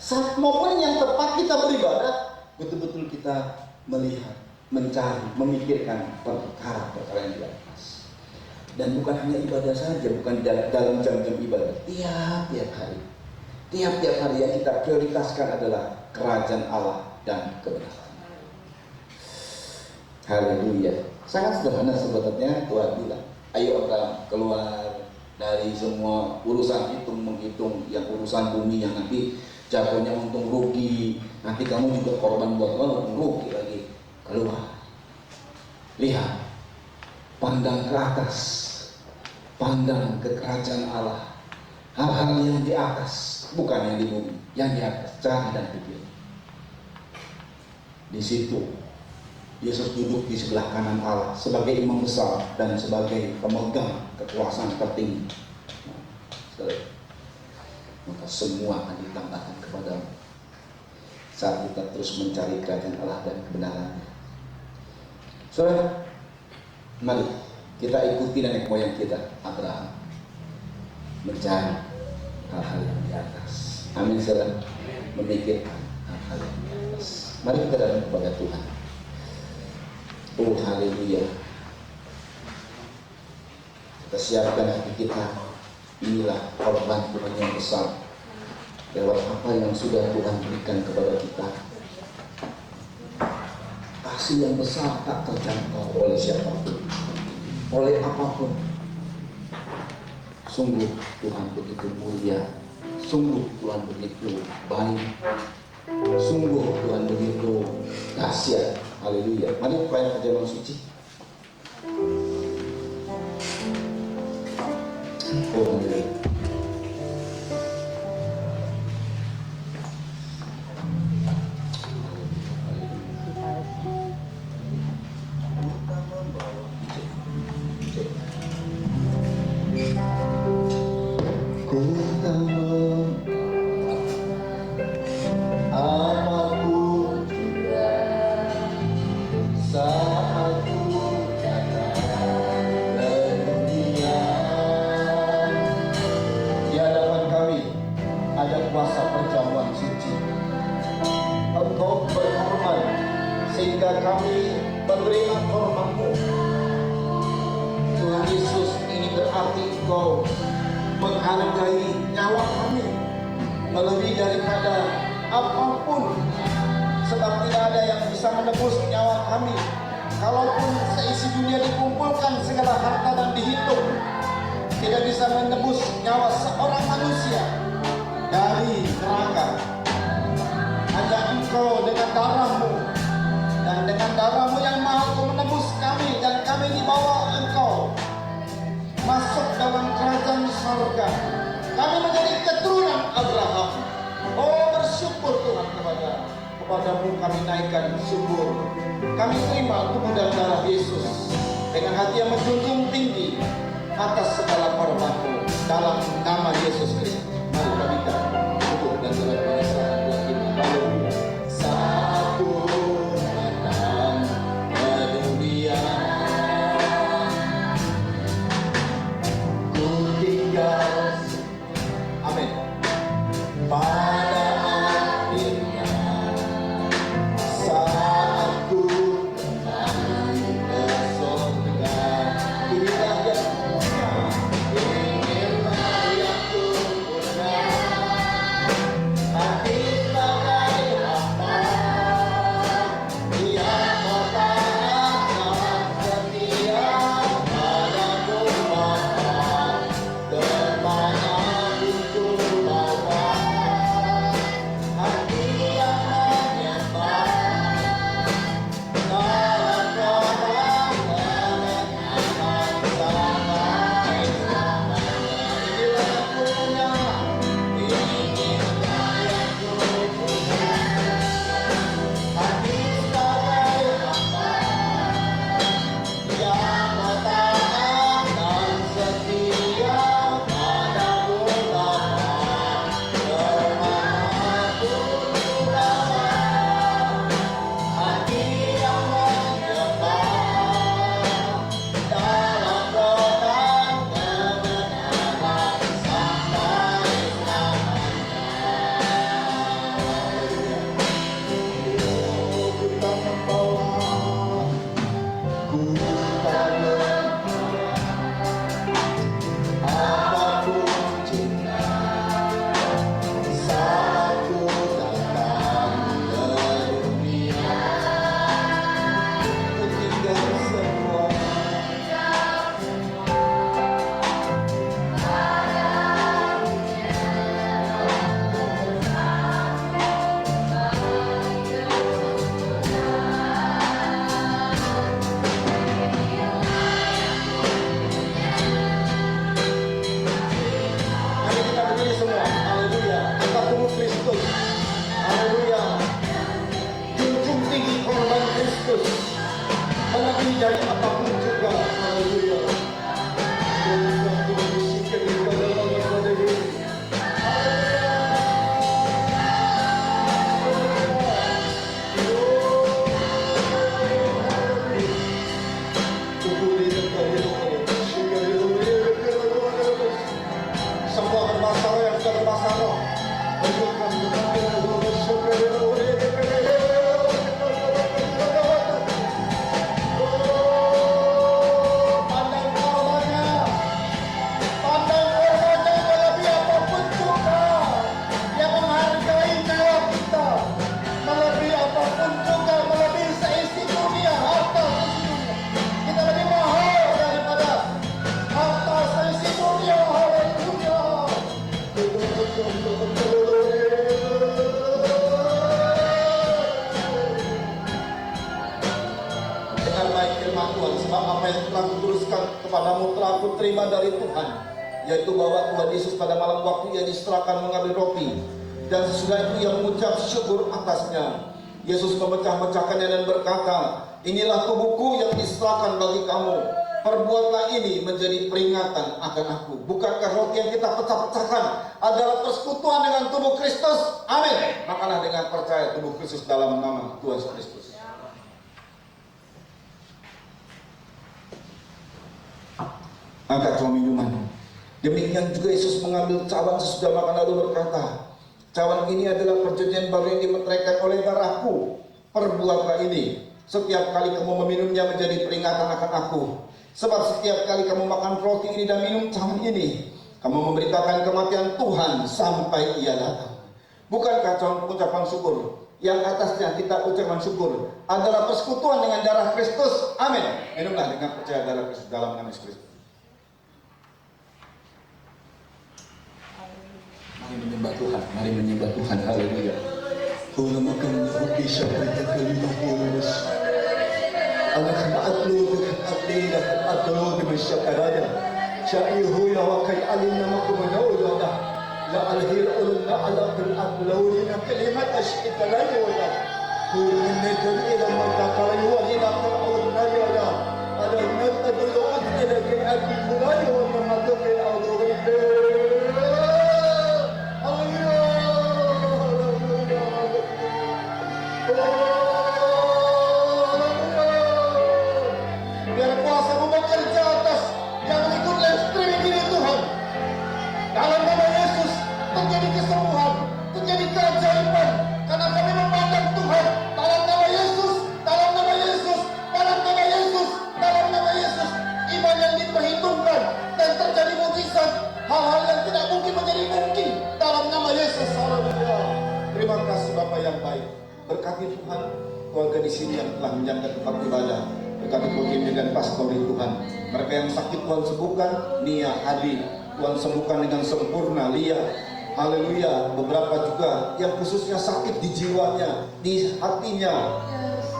saat momen yang tepat kita beribadah, betul-betul kita melihat, mencari, memikirkan perkara-perkara yang di atas. Dan bukan hanya ibadah saja, bukan dalam jam-jam ibadah, tiap-tiap hari. Tiap-tiap hari yang kita prioritaskan adalah kerajaan Allah dan kebenaran. Haleluya. Sangat sederhana sebetulnya. Tuhan bilang, ayo Abraham keluar dari semua urusan menghitung yang urusan bumi yang nanti jatuhnya untung rugi, nanti kamu juga korban buat Tuhan untung rugi lagi. Keluar, lihat, pandang ke atas, pandang ke kerajaan Allah, hal-hal yang di atas, bukan yang di bumi, yang di atas, cari dan pikir. Di situ Yesus duduk di sebelah kanan Allah sebagai imam besar dan sebagai pemegang kekuasaan tertinggi. Maka semua akan ditambahkan kepadamu saat kita terus mencari kerajaan Allah dan kebenarannya. Saudara, mari kita ikuti nenek moyang kita Abraham, mencari hal-hal yang di atas. Amin, saudara. Memikirkan hal-hal yang di atas. Mari kita datang kepada Tuhan. Oh haleluya. Kita siapkan hati kita. Inilah korban Tuhan yang besar. Lewat apa yang sudah Tuhan berikan kepada kita, kasih yang besar tak terjangkau oleh siapapun, oleh apapun. Sungguh Tuhan begitu mulia, sungguh Tuhan begitu baik, sungguh Tuhan begitu dahsyat. Haleluya. Mari kita perjamuan suci. Oh haleluya. Engkau dengan darah-Mu, dan dengan darah-Mu yang mahal Kau menebus kami, dan kami dibawa Engkau masuk dalam kerajaan surga. Kami menjadi keturunan Abraham. Oh, bersyukur Tuhan kepadamu kami naikkan syukur. Kami terima tubuh dan darah Yesus dengan hati yang menjunjung tinggi atas segala korban-Mu dalam nama Yesus Kristus. Mari kami tubuh dan darah penyesalan Tuhan kita. Haleluya. Satu datang ke dunia, ku tinggal. Amin. Pada akhirnya saat ku kembali ke surga, inilah yang punya, inilah yang ku punya. Hati sebagai hamba yang bertahan setia padamu Bapa, kemana ku bawa. Hati yang menyembah dalam keadaan kemenangan sampai selamanya. Inilah yang punya, inilah yang ku punya. Hati sebagai hamba yang bertahan dan setia padamu Bapa, kemana pun ku bawa. Hati yang menyembah dalam keadaan kebenaran sampai selamanya. Kita membawa, ku tak apapun cinta, saat ku datang ke dunia, ku tinggal semua. Mari kita berdiri semua. Haleluya. Kita tunggu Kristus. Haleluya. Junjung tinggi korban Kristus, melebihi dari apapun juga. Haleluya. Haleluya. Tuhan bisikan kepada Allah pada diri. Semua bermasalah yang sudah bermasalah, tunjukkan pandang korbannya, pandang korbannya melebihi apapun juga, yang menghargai nyawa kita, melebihi apapun juga, melebihi seisi dunia, harta seisi dunia. Kita lebih mahal daripada harta seisi dunia. Haleluya. Dengan baik firman Tuhan, sebab apa yang telah kutuliskan kepadamu telah kuterima dari Tuhan, yaitu bahwa Tuhan Yesus pada malam waktu Ia diserahkan mengambil roti, dan sesudah itu Ia mengucap syukur atasnya. Yesus memecah-mecahkannya dan berkata, inilah tubuhku yang diserahkan bagi kamu. Perbuatlah ini menjadi peringatan akan aku. Bukankah roti yang kita pecah-pecahkan adalah persekutuan dengan tubuh Kristus? Amin. Makanlah dengan percaya tubuh Kristus dalam nama Tuhan Yesus Kristus. Angkat semua minuman. Demikian juga Yesus mengambil cawan sesudah makan lalu berkata, cawan ini adalah perjanjian baru yang dimeteraikan oleh darahku. Perbuatlah ini setiap kali kamu meminumnya menjadi peringatan akan aku. Sebab setiap kali kamu makan roti ini dan minum cawan ini, kamu memberitakan kematian Tuhan sampai Ia datang. Bukankah cawan pengucapan syukur yang atasnya kita ucapan syukur adalah persekutuan dengan darah Kristus? Amin. Minumlah dengan percaya darah Kristus dalam nama Yesus Kristus. Mari menyembah Tuhan, mari menyembah Tuhan. Haleluya. Kung makan hubi siya pagkakalimupulos. Ang nakaatlod at siya karada. Siya ihuya wa kay alin na makumanaw na la alhir ulun na alakul at lawin ang kalimat as italayo na. Kung nandun ilang magkakalayuan inakaraon na yun. Alam na't adulungan nila kay aking mulayo ang mga gawin autorite. Biar kuasa mu bekerja atas yang ikut live streaming ini Tuhan. Dalam nama Yesus terjadi kesembuhan, terjadi keajaiban. Karena kami memandang Tuhan dalam nama Yesus, dalam nama Yesus, dalam nama Yesus, dalam nama Yesus. Iman yang diperhitungkan dan terjadi mukjizat. Hal-hal yang tidak mungkin menjadi mungkin dalam nama Yesus. Haleluya. Terima kasih Bapak yang baik. Berkati Tuhan keluarga di sini yang telah menjaga tempat ibadah. Berkati Kodim dan Pastori Tuhan. Mereka yang sakit Tuhan sembuhkan. Nia, Adi, Tuhan sembuhkan dengan sempurna. Lia, haleluya. Beberapa juga yang khususnya sakit di jiwanya, di hatinya,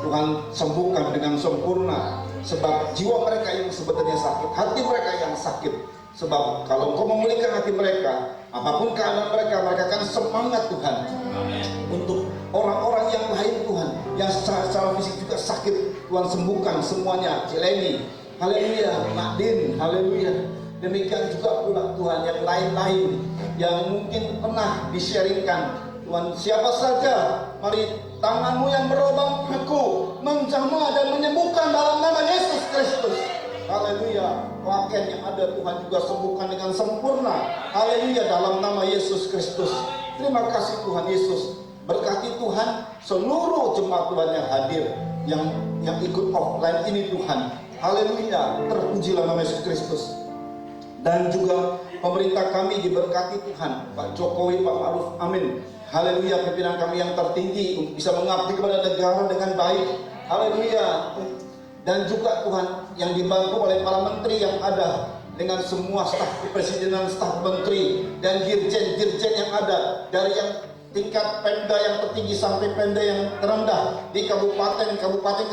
Tuhan sembuhkan dengan sempurna. Sebab jiwa mereka yang sebetulnya sakit, hati mereka yang sakit. Sebab kalau Engkau memulihkan hati mereka, apapun keadaan mereka, mereka akan semangat Tuhan. Untuk orang-orang yang lain Tuhan, yang secara fisik juga sakit, Tuhan sembuhkan semuanya. Cileni, haleluya. Makdin, haleluya. Demikian juga pula Tuhan yang lain-lain yang mungkin pernah di-sharingkan. Tuhan, siapa saja, mari tanganmu yang berlubang paku menjamah dan menyembuhkan dalam nama Yesus Kristus. Haleluya. Waken yang ada Tuhan juga sembuhkan dengan sempurna. Haleluya, dalam nama Yesus Kristus. Terima kasih Tuhan Yesus. Berkati Tuhan seluruh jemaat Tuhan yang hadir, yang ikut offline ini Tuhan. Haleluya. Terpujilah nama Yesus Kristus. Dan juga pemerintah kami diberkati Tuhan, Pak Jokowi, Pak Ma'ruf, amin. Haleluya, pimpinan kami yang tertinggi untuk bisa mengabdi kepada negara dengan baik. Haleluya. Dan juga Tuhan yang dibantu oleh para menteri yang ada, dengan semua staf kepresidenan, staf menteri dan dirjen-dirjen yang ada, dari yang tingkat Pemda yang tertinggi sampai Pemda yang terendah di kabupaten,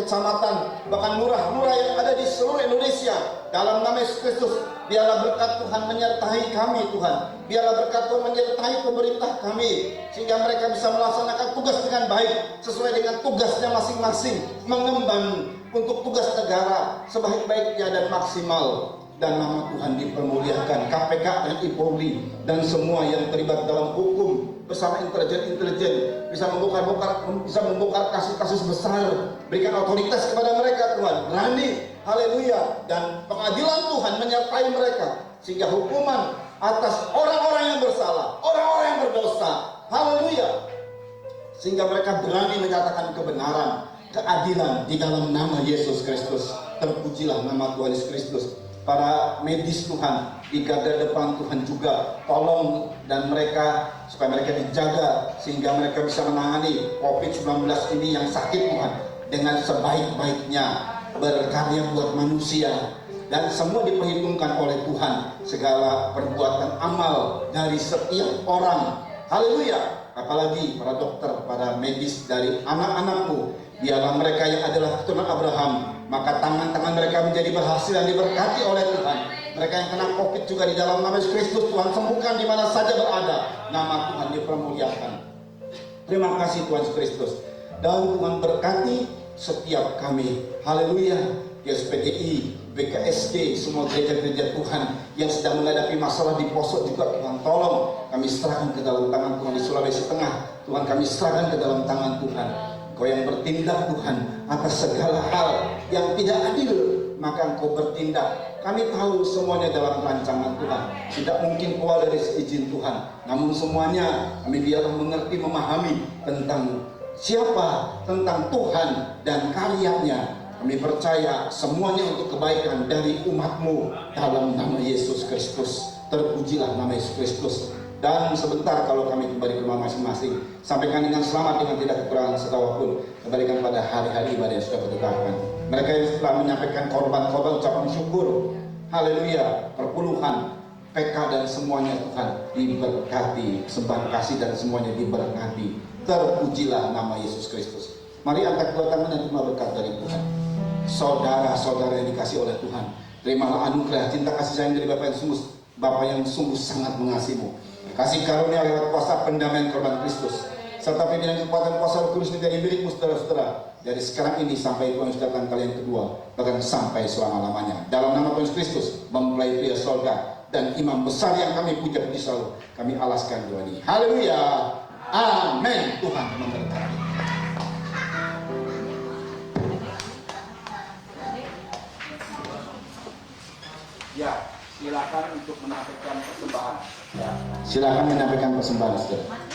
kecamatan, bahkan lurah-lurah yang ada di seluruh Indonesia. Dalam nama Yesus Kristus, biarlah berkat Tuhan menyertai kami Tuhan. Biarlah berkat Tuhan menyertai pemerintah kami, sehingga mereka bisa melaksanakan tugas dengan baik, sesuai dengan tugasnya masing-masing, mengemban untuk tugas negara sebaik-baiknya dan maksimal. Dan nama Tuhan dipermuliakan. KPK dan Polri dan semua yang terlibat dalam hukum bersama intelijen bisa membongkar kasus-kasus besar. Berikan otoritas kepada mereka Tuhan, berani, haleluya. Dan pengadilan Tuhan menyertai mereka, sehingga hukuman atas orang-orang yang bersalah, orang-orang yang berdosa, haleluya, sehingga mereka berani menyatakan kebenaran, keadilan di dalam nama Yesus Kristus. Terpujilah nama Tuhan Yesus Kristus. Para medis Tuhan di garda depan Tuhan juga tolong, dan mereka supaya mereka dijaga sehingga mereka bisa menangani COVID-19 ini yang sakit Tuhan dengan sebaik-baiknya, berkarya buat manusia, dan semua diperhitungkan oleh Tuhan segala perbuatan amal dari setiap orang. Haleluya. Apalagi para dokter, para medis dari anak-anakmu, biarlah mereka yang adalah keturunan Abraham, maka tangan-tangan mereka menjadi berhasil dan diberkati oleh Tuhan. Mereka yang kena COVID juga di dalam nama Yesus Kristus, Tuhan sembuhkan di mana saja berada. Nama Tuhan dipermuliakan. Terima kasih Tuhan Yesus Kristus. Dan Tuhan berkati setiap kami. Haleluya. YSPDI, BKSD, semua gereja-gereja Tuhan yang sedang menghadapi masalah di pelosok juga Tuhan tolong. Kami serahkan ke dalam tangan Tuhan. Di Sulawesi Tengah, Tuhan kami serahkan ke dalam tangan Tuhan. Kau yang bertindak Tuhan atas segala hal yang tidak adil, maka Engkau bertindak. Kami tahu semuanya dalam rancangan Tuhan, tidak mungkin keluar dari izin Tuhan. Namun semuanya kami biarlah mengerti, memahami tentang siapa, tentang Tuhan dan karyanya. Kami percaya semuanya untuk kebaikan dari umat-Mu dalam nama Yesus Kristus. Terpujilah nama Yesus Kristus. Dan sebentar kalau kami kembali ke rumah masing-masing, sampaikan dengan selamat dengan tidak kekurangan setawapun. Kembalikan pada hari-hari ibadah yang sudah ditetapkan. Mereka yang telah menyampaikan korban-korban ucapan syukur, haleluya, perpuluhan, PK dan semuanya Tuhan diberkati, sembahan kasih dan semuanya diberkati. Terpujilah nama Yesus Kristus. Mari angkat dua tangan dan terima berkat dari Tuhan. Saudara-saudara yang dikasih oleh Tuhan, terimalah anugerah cinta kasih sayang dari Bapa yang sungguh sangat mengasihimu. Kasih karunia lewat kuasa pendamaian korban Kristus, serta pimpinan kekuatan kuasa Roh Kudus menjadi milikmu saudara-saudara, dari sekarang ini sampai Tuhan Yesus datang kali yang kedua, bahkan sampai selama-lamanya. Dalam nama Tuhan Yesus Kristus, mempelai pria sorga dan imam besar yang kami puja-puji selalu, kami alaskan doa ini. Haleluya, amin. Tuhan memberkati. Ya, silakan untuk menampilkan persembahan. Ya, silakan menampilkan persembahan, saudara.